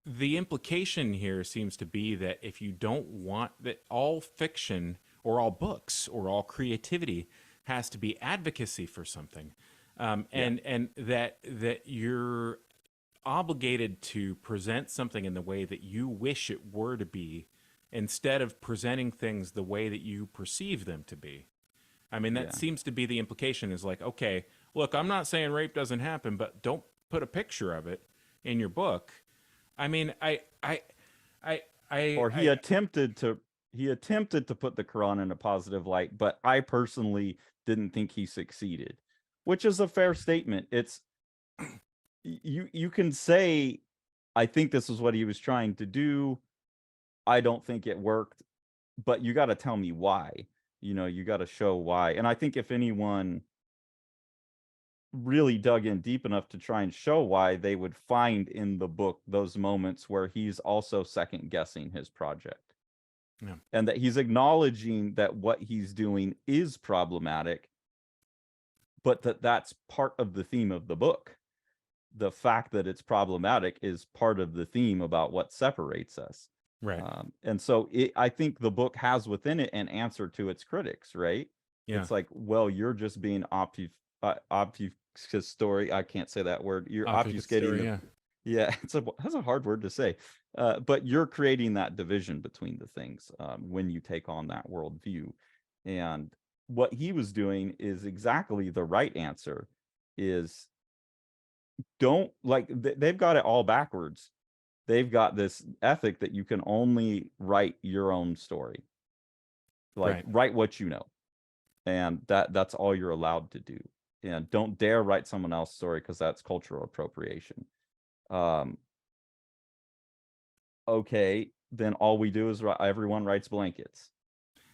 The implication here seems to be that if you don't want that, all fiction or all books or all creativity has to be advocacy for something, and that you're obligated to present something in the way that you wish it were to be instead of presenting things the way that you perceive them to be. I mean, that Yeah. seems to be the implication is like, okay, look, I'm not saying rape doesn't happen, but don't put a picture of it in your book. I mean, Or I he attempted to put the Quran in a positive light, but I personally didn't think he succeeded, which is a fair statement. It's you can say, I think this is what he was trying to do. I don't think it worked, but you got to tell me why. You got to show why. And I think if anyone really dug in deep enough to try and show why, they would find in the book those moments where he's also second guessing his project. Yeah. And that he's acknowledging that what he's doing is problematic, but that's part of the theme of the book. The fact that it's problematic is part of the theme about what separates us. Right. And so I think the book has within it an answer to its critics, right? Yeah. It's like, well, you're just being obfuscatory. I can't say that word. You're obfuscating. Yeah, that's a hard word to say. But you're creating that division between the things when you take on that worldview. And what he was doing is exactly the right answer. Is don't like they've got it all backwards. They've got this ethic that you can only write your own story, like write what you know, and that's all you're allowed to do. And don't dare write someone else's story, because that's cultural appropriation. Okay, then all we do is everyone writes blankets.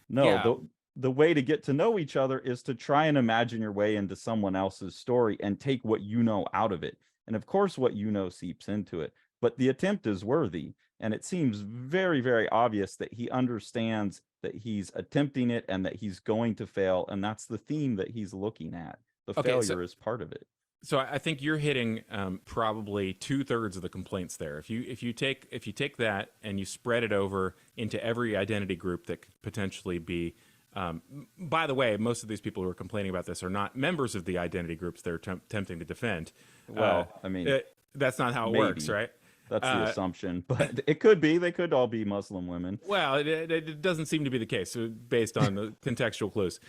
No, Yeah. the way to get to know each other is to try and imagine your way into someone else's story and take what you know out of it. And of course, what you know seeps into it. But the attempt is worthy. And it seems very, very obvious that he understands that he's attempting it and that he's going to fail. And that's the theme that he's looking at. The failure is part of it. So I think you're hitting probably 2/3 of the complaints there. If you take that and you spread it over into every identity group that could potentially be, by the way, most of these people who are complaining about this are not members of the identity groups they're attempting to defend. Well, I mean, that's not how it works, right? That's the assumption, but it could be. They could all be Muslim women. Well, it doesn't seem to be the case based on the contextual clues.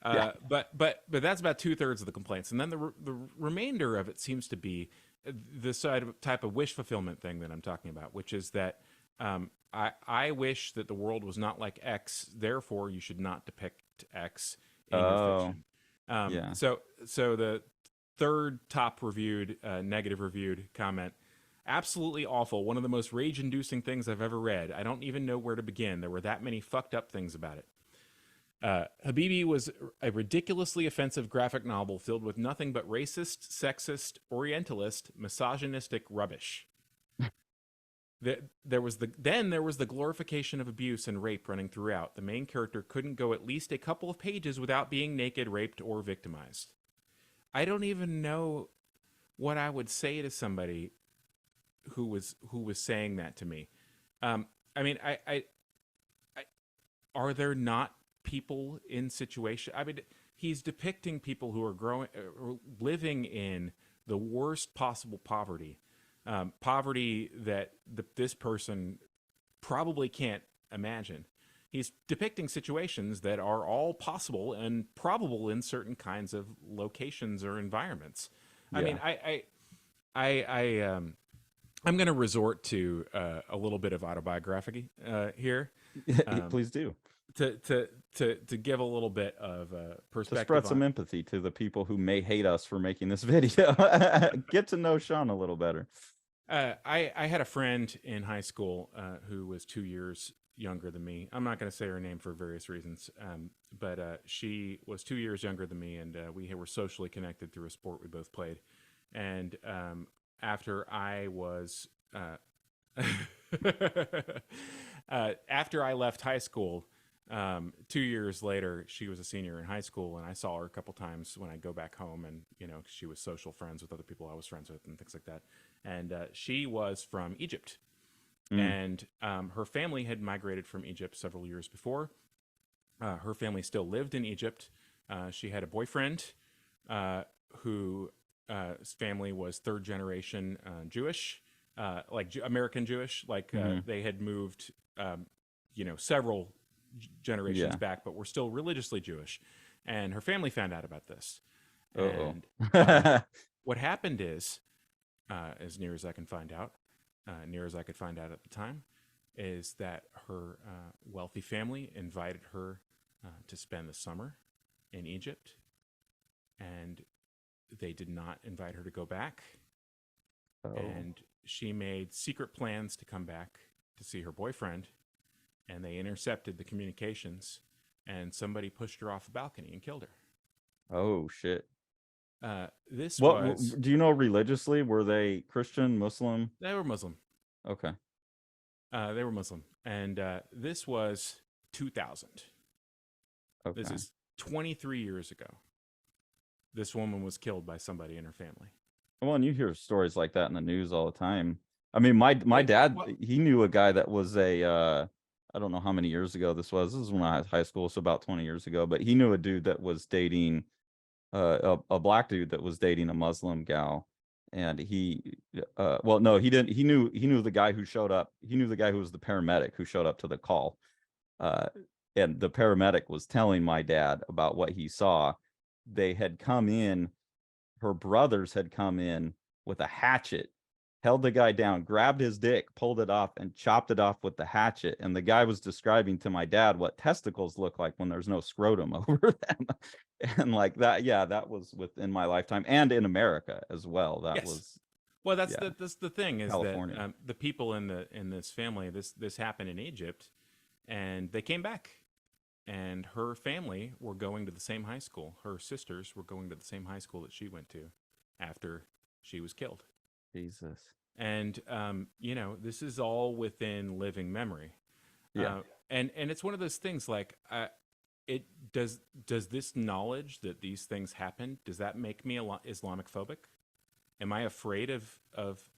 Yeah. But that's about 2/3 of the complaints, and then the remainder of it seems to be the type of wish fulfillment thing that I'm talking about, which is that I wish that the world was not like X, therefore you should not depict X in your fiction. Yeah. So the third top reviewed, negative reviewed comment. Absolutely awful. One of the most rage-inducing things I've ever read. I don't even know where to begin. There were that many fucked up things about it. Habibi was a ridiculously offensive graphic novel filled with nothing but racist, sexist, orientalist, misogynistic rubbish. There was the glorification of abuse and rape running throughout. The main character couldn't go at least a couple of pages without being naked, raped, or victimized. I don't even know what I would say to somebody who was saying that to me. I mean, I are there not people in situation? I mean, he's depicting people who are living in the worst possible poverty, poverty that this person probably can't imagine. He's depicting situations that are all possible and probable in certain kinds of locations or environments. Yeah. I mean, I'm going to resort to a little bit of autobiography here. Please do. To give a little bit of perspective, to spread some empathy to the people who may hate us for making this video. Get to know Sean a little better. I had a friend in high school who was 2 years younger than me. I'm not going to say her name for various reasons, but she was 2 years younger than me, and we were socially connected through a sport we both played. And after I was after I left high school, 2 years later, she was a senior in high school, and I saw her a couple times when I go back home, and she was social friends with other people I was friends with and things like that. And she was from Egypt, and her family had migrated from Egypt several years before. Her family still lived in Egypt. She had a boyfriend who family was third generation Jewish, like American Jewish, like they had moved, several generations Yeah. back, but were still religiously Jewish. And her family found out about this. Uh-oh. And what happened is, as near as I can find out, near as I could find out at the time, is that her wealthy family invited her to spend the summer in Egypt, and they did not invite her to go back. Oh. And she made secret plans to come back to see her boyfriend, and they intercepted the communications, and somebody pushed her off a balcony and killed her. Oh shit. This What was... do you know religiously? Were they Christian, Muslim? They were Muslim. Okay. They were Muslim. And this was 2000. Okay. This is 23 years ago. This woman was killed by somebody in her family. Well, and you hear stories like that in the news all the time. I mean, my dad, he knew a guy that was I don't know how many years ago this was. This is when I was high school, so about 20 years ago. But he knew a dude that was dating a black dude that was dating a Muslim gal. And he no, he didn't. He knew the guy who showed up. He knew the guy who was the paramedic who showed up to the call. And the paramedic was telling my dad about what he saw. They had come in, her brothers had come in with a hatchet, held the guy down, grabbed his dick, pulled it off, and chopped it off with the hatchet. And the guy was describing to my dad what testicles look like when there's no scrotum over them. And like that, yeah, that was within my lifetime, and in America as well. That was... Well, that's the thing, is California. that the people in this family, this happened in Egypt, and they came back, and her family were going to the same high school. Her sisters were going to the same high school that she went to after she was killed. Jesus. And this is all within living memory. Yeah. And it's one of those things, like, it does this knowledge that these things happen, does that make me Islamophobic? Am I afraid of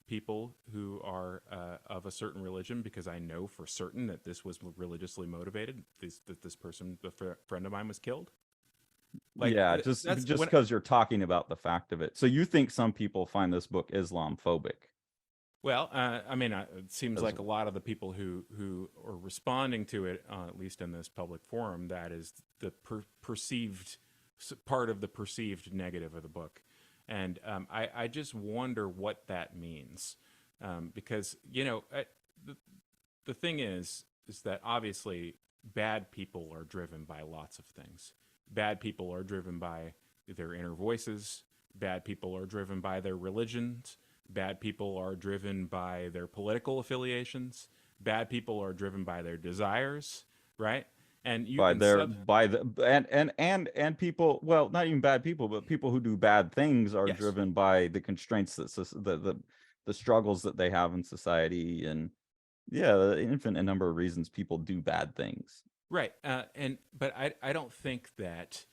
people who are of a certain religion because I know for certain that this was religiously motivated, that this person, a friend of mine, was killed? Like, yeah, just because you're talking about the fact of it. So you think some people find this book Islamophobic? Well, I mean, it seems like a lot of the people who are responding to it, at least in this public forum, that is the perceived part of the perceived negative of the book. And I just wonder what that means, because the thing is that obviously bad people are driven by lots of things. Bad people are driven by their inner voices. Bad people are driven by their religions. Bad people are driven by their political affiliations. Bad people are driven by their desires, right? And you and people, well, not even bad people, but people who do bad things are driven by the constraints that the struggles that they have in society, and the infinite number of reasons people do bad things. Right. But I don't think that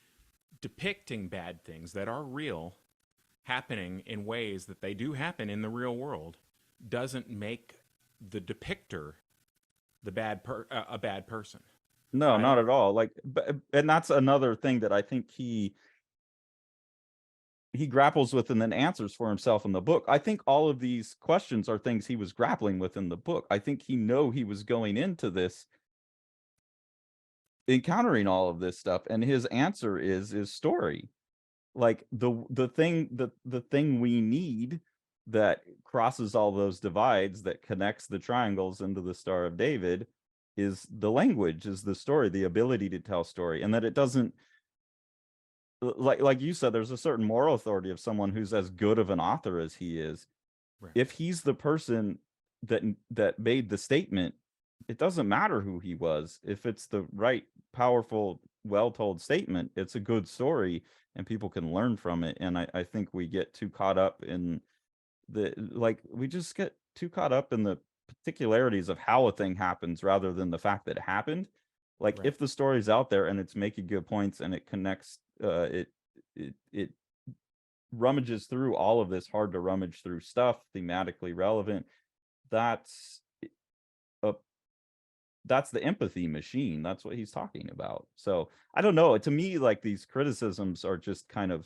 depicting bad things that are real, happening in ways that they do happen in the real world, doesn't make the depictor a bad person. No, not at all. Like, and that's another thing that I think he grapples with and then answers for himself in the book. I think all of these questions are things he was grappling with in the book. I think he was going into this encountering all of this stuff, and his answer is story. Like the thing we need that crosses all those divides, that connects the triangles into the Star of David, is the language, is the story, the ability to tell story. And that it doesn't, like you said, there's a certain moral authority of someone who's as good of an author as he is. Right. If he's the person that made the statement, it doesn't matter who he was. If it's the right, powerful, well-told statement, it's a good story and people can learn from it. And I think we get too caught up in we just get too caught up in the particularities of how a thing happens rather than the fact that it happened. Like, if the story's out there and it's making good points and it connects, it rummages through all of this hard to rummage through stuff, thematically relevant, that's the empathy machine. That's what he's talking about. So I don't know, to me, like, these criticisms are just kind of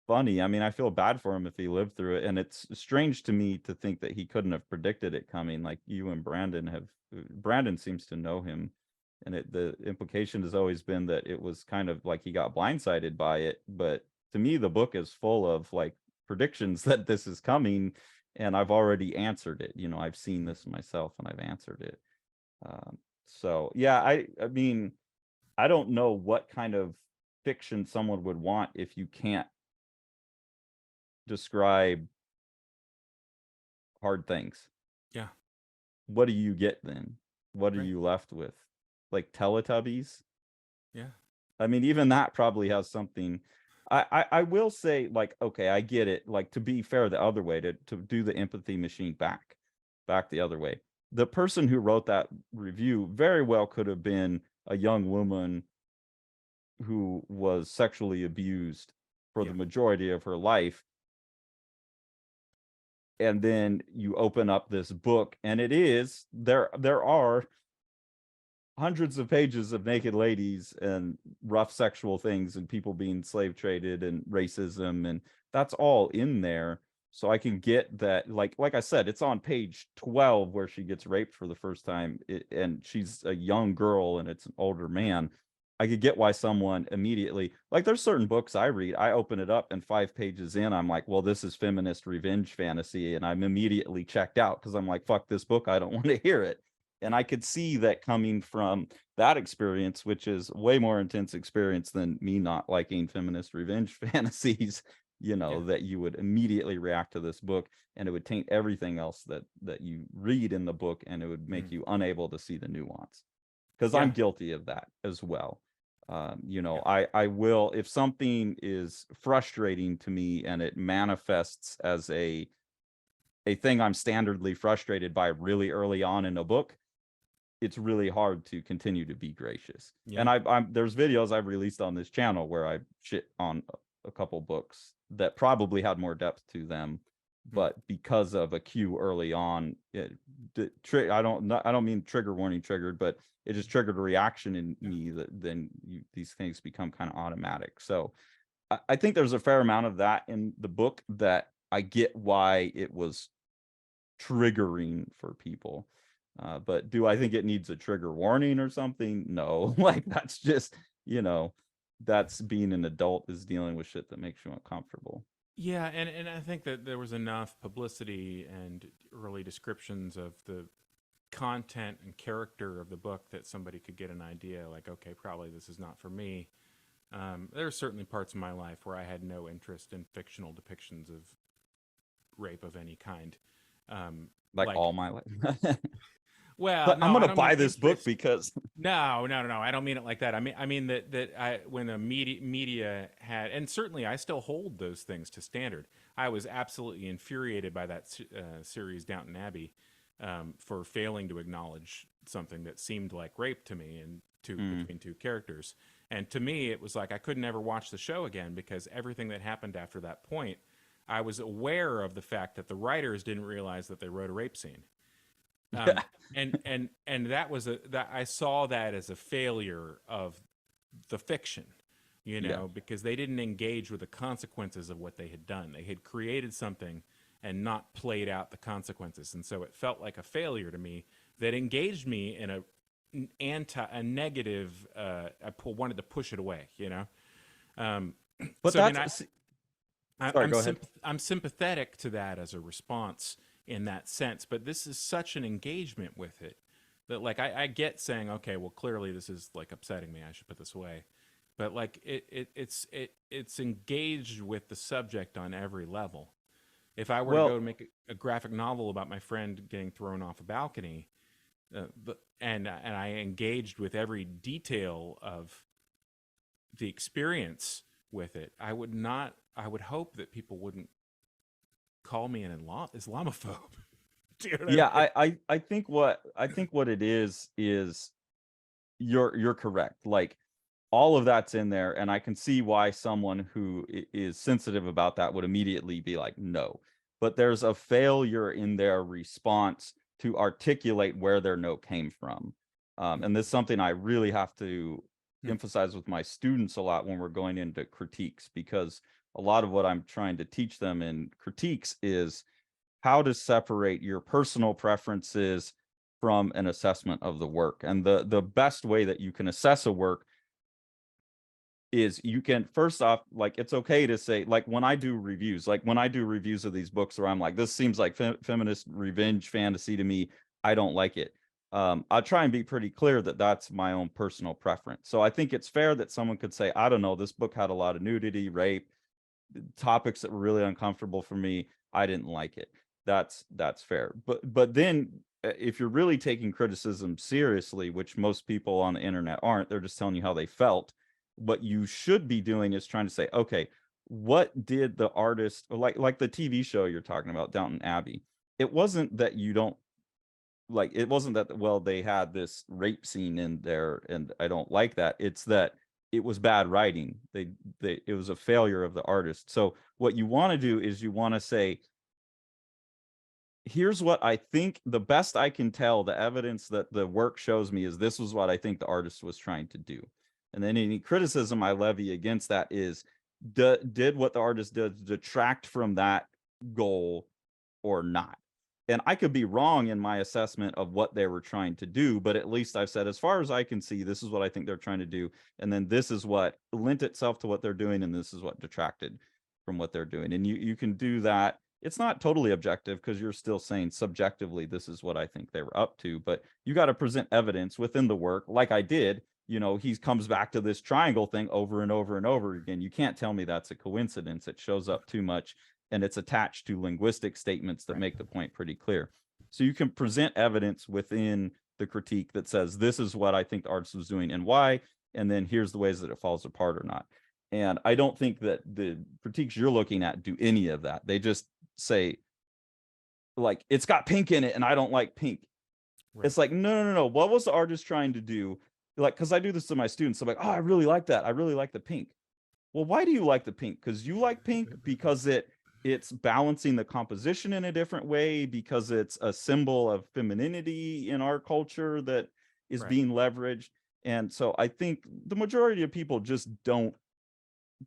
funny. I mean, I feel bad for him if he lived through it, and it's strange to me to think that he couldn't have predicted it coming. Like you and Brandon have, Brandon seems to know him, and the implication has always been that it was kind of like he got blindsided by it. But to me, the book is full of like predictions that this is coming, and I've already answered it. You know, I've seen this myself, and I've answered it. So yeah, I mean, I don't know what kind of fiction someone would want if you can't describe hard things. Yeah. What do you get then? What are Right. you left with? Like Teletubbies? Yeah. I mean, even that probably has something. I will say, like, okay, I get it. Like, to be fair, the other way, to do the empathy machine back the other way. The person who wrote that review very well could have been a young woman who was sexually abused for the majority of her life. And then you open up this book, and there are hundreds of pages of naked ladies and rough sexual things and people being slave traded and racism, and that's all in there. So I can get that, like I said, it's on page 12 where she gets raped for the first time, and she's a young girl and it's an older man. I could get why someone immediately, like, there's certain books I read, I open it up and 5 pages in, I'm like, well, this is feminist revenge fantasy, and I'm immediately checked out because I'm like, fuck this book, I don't want to hear it. And I could see that coming from that experience, which is way more intense experience than me not liking feminist revenge fantasies, you know, that you would immediately react to this book, and it would taint everything else that you read in the book, and it would make you unable to see the nuance. Because I'm guilty of that as well. You know, I will, if something is frustrating to me and it manifests as a thing I'm standardly frustrated by really early on in a book, it's really hard to continue to be gracious. And I'm there's videos I've released on this channel where I shit on a couple books that probably had more depth to them, but because of a cue early on, I don't mean trigger warning triggered, but it just triggered a reaction in me that then these things become kind of automatic. So I think there's a fair amount of that in the book that I get why it was triggering for people. But do I think it needs a trigger warning or something? No. Like, that's just, you know, that's being an adult, is dealing with shit that makes you uncomfortable. Yeah, and I think that there was enough publicity and early descriptions of the content and character of the book that somebody could get an idea, like, okay, probably this is not for me. There are certainly parts of my life where I had no interest in fictional depictions of rape of any kind. Like all my life. Well, But I'm no, I gonna don't buy mean this book interest. because No, no, no, no. I don't mean it like that. I mean that I, when the media had, and certainly I still hold those things to standard. I was absolutely infuriated by that series Downton Abbey, for failing to acknowledge something that seemed like rape to me, and between two characters. And to me, it was like I could never watch the show again, because everything that happened after that point, I was aware of the fact that the writers didn't realize that they wrote a rape scene. And that was that I saw that as a failure of the fiction, you know, because they didn't engage with the consequences of what they had done. They had created something and not played out the consequences, and so it felt like a failure to me that engaged me in a negative. Wanted to push it away, you know. but So I mean, that's sorry, go ahead. I'm sympathetic to that as a response in that sense, but this is such an engagement with it that, like, I get saying, okay, well, clearly this is like upsetting me, I should put this away, but like it's engaged with the subject on every level. If I were to go Well, and make a graphic novel about my friend getting thrown off a balcony, and I engaged with every detail of the experience with it, I would hope that people wouldn't call me an Islamophobe. Do you know what yeah, I mean? I think what it is you're correct. Like, all of that's in there, and I can see why someone who is sensitive about that would immediately be like, no. But there's a failure in their response to articulate where their note came from. And this is something I really have to emphasize with my students a lot when we're going into critiques, because a lot of what I'm trying to teach them in critiques is how to separate your personal preferences from an assessment of the work. And the best way that you can assess a work is you can, first off, like, it's okay to say, like, when I do reviews of these books where I'm like, this seems like feminist revenge fantasy to me, I don't like it. I'll try and be pretty clear that that's my own personal preference. So I think it's fair that someone could say, I don't know, this book had a lot of nudity, rape, topics that were really uncomfortable for me. I didn't like it. That's fair. But then if you're really taking criticism seriously, which most people on the internet aren't, they're just telling you how they felt. What you should be doing is trying to say, okay, what did the artist, like the TV show you're talking about, Downton Abbey? It wasn't that you don't like, it wasn't that, well, they had this rape scene in there and I don't like that. It's that it was bad writing. It was a failure of the artist. So what you want to do is you want to say, here's what I think, the best I can tell, the evidence that the work shows me is this was what I think the artist was trying to do. And then any criticism I levy against that is, did what the artist did detract from that goal or not? And I could be wrong in my assessment of what they were trying to do, but at least I've said, as far as I can see, this is what I think they're trying to do. And then this is what lent itself to what they're doing. And this is what detracted from what they're doing. And you can do that. It's not totally objective because you're still saying subjectively, this is what I think they were up to, but you got to present evidence within the work. Like I did, he comes back to this triangle thing over and over and over again. You can't tell me that's a coincidence. It shows up too much and it's attached to linguistic statements that make the point pretty clear. So you can present evidence within the critique that says, this is what I think the artist was doing and why, and then here's the ways that it falls apart or not. And I don't think that the critiques you're looking at do any of that. They just say, like, it's got pink in it and I don't like pink. Right. It's like, no. What was the artist trying to do? Like, because I do this to my students. I'm like, oh, I really like that. I really like the pink. Well, why do you like the pink? Because you like pink because it's balancing the composition in a different way, because it's a symbol of femininity in our culture that is being leveraged. And so I think the majority of people just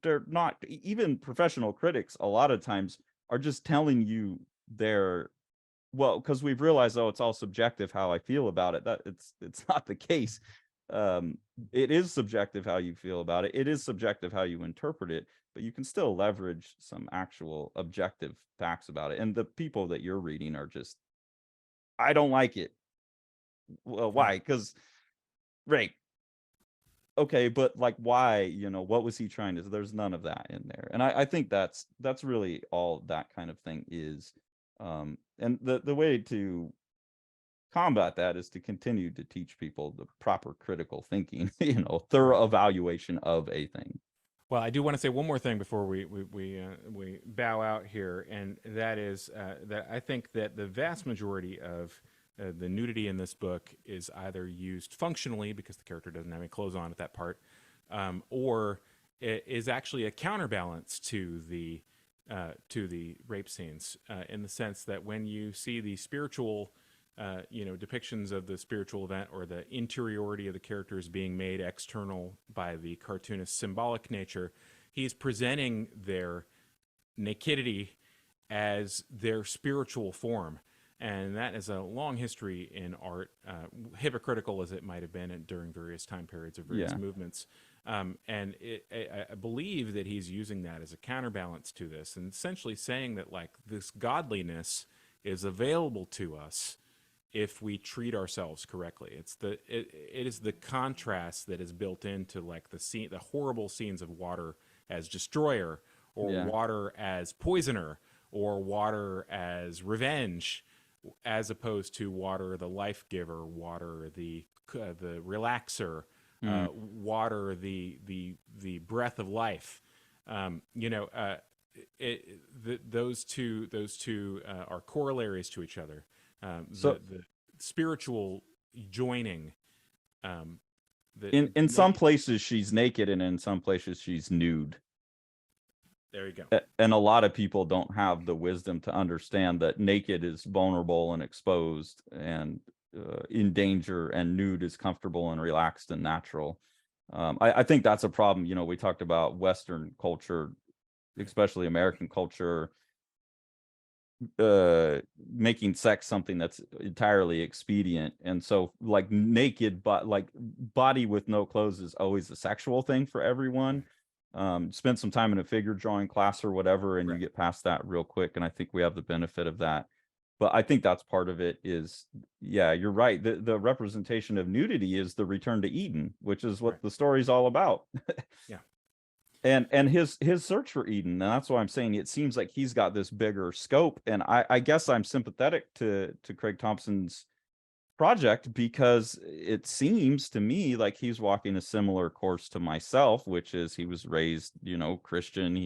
they're not, even professional critics a lot of times are just telling you because we've realized, it's all subjective how I feel about it. That it's not the case. It is subjective how you feel about it. It is subjective how you interpret it, but you can still leverage some actual objective facts about it. And the people that you're reading are just, I don't like it. Well, why? Because rape. Okay, but like, why? What was he trying to? There's none of that in there, and I think that's really all that kind of thing is. And the way to combat that is to continue to teach people the proper critical thinking, thorough evaluation of a thing. Well, I do want to say one more thing before we bow out here, and that is that I think that the vast majority of the nudity in this book is either used functionally because the character doesn't have any clothes on at that part, or it is actually a counterbalance to the rape scenes, in the sense that when you see the spiritual depictions of the spiritual event or the interiority of the characters being made external by the cartoonist's symbolic nature, he's presenting their nakedity as their spiritual form. And that is a long history in art, hypocritical as it might have been during various time periods of various movements. And I believe that he's using that as a counterbalance to this, and essentially saying that, like, this godliness is available to us if we treat ourselves correctly. It is the contrast that is built into, like, the horrible scenes of water as destroyer, or water as poisoner, or water as revenge, as opposed to water the life giver, water the relaxer, water the breath of life. Those two are corollaries to each other. The spiritual joining. In some places she's naked, and in some places she's nude. There you go. And a lot of people don't have the wisdom to understand that naked is vulnerable and exposed and in danger, and nude is comfortable and relaxed and natural. I think that's a problem. We talked about Western culture especially American culture, making sex something that's entirely expedient. And so like naked, but like body with no clothes is always a sexual thing for everyone. Spend some time in a figure drawing class or whatever, and you get past that real quick. And I think we have the benefit of that. But I think that's part of it is, yeah, you're right. The representation of nudity is the return to Eden, which is what the story's all about. Yeah. And his search for Eden, and that's why I'm saying it seems like he's got this bigger scope. And I guess I'm sympathetic to Craig Thompson's project, because it seems to me like he's walking a similar course to myself, which is he was raised, you know, Christian.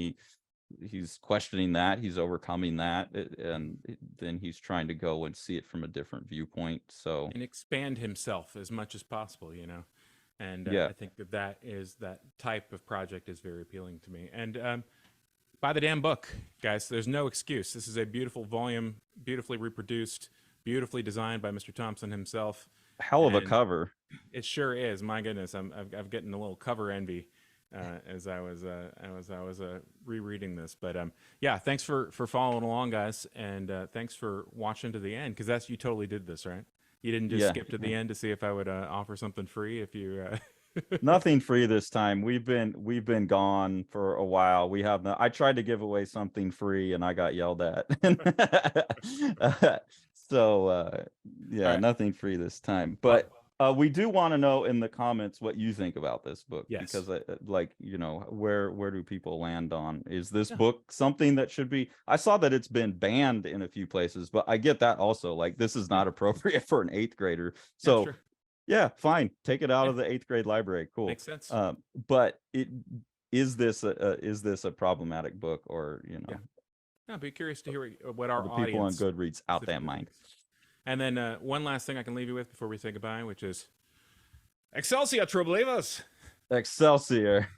He's questioning that, he's overcoming that, and then he's trying to go and see it from a different viewpoint. So and expand himself as much as possible, you know. And yeah, I think that type of project is very appealing to me. And buy the damn book, guys. There's no excuse. This is a beautiful volume, beautifully reproduced, beautifully designed by Mr. Thompson himself. Hell of a cover. It sure is. My goodness, I've getting a little cover envy as I was rereading this. But yeah, thanks for following along, guys, and thanks for watching to the end, because you totally did this, right? You didn't just skip to the end to see if I would offer something free if you. Nothing free this time. We've been gone for a while. We have I tried to give away something free and I got yelled at. So yeah, nothing free this time. But we do want to know in the comments what you think about this book. Yes. Because like, you know, where do people land on? Is this book something that should be? I saw that it's been banned in a few places, but I get that also. Like, this is not appropriate for an 8th grader. So sure. Yeah, fine. Take it out of the 8th grade library. Cool. Makes sense. But is this a problematic book, or, you know? Yeah. I'd be curious to hear what our the people on Goodreads out that mind. And then one last thing I can leave you with before we say goodbye, which is Excelsior, true believers. Excelsior.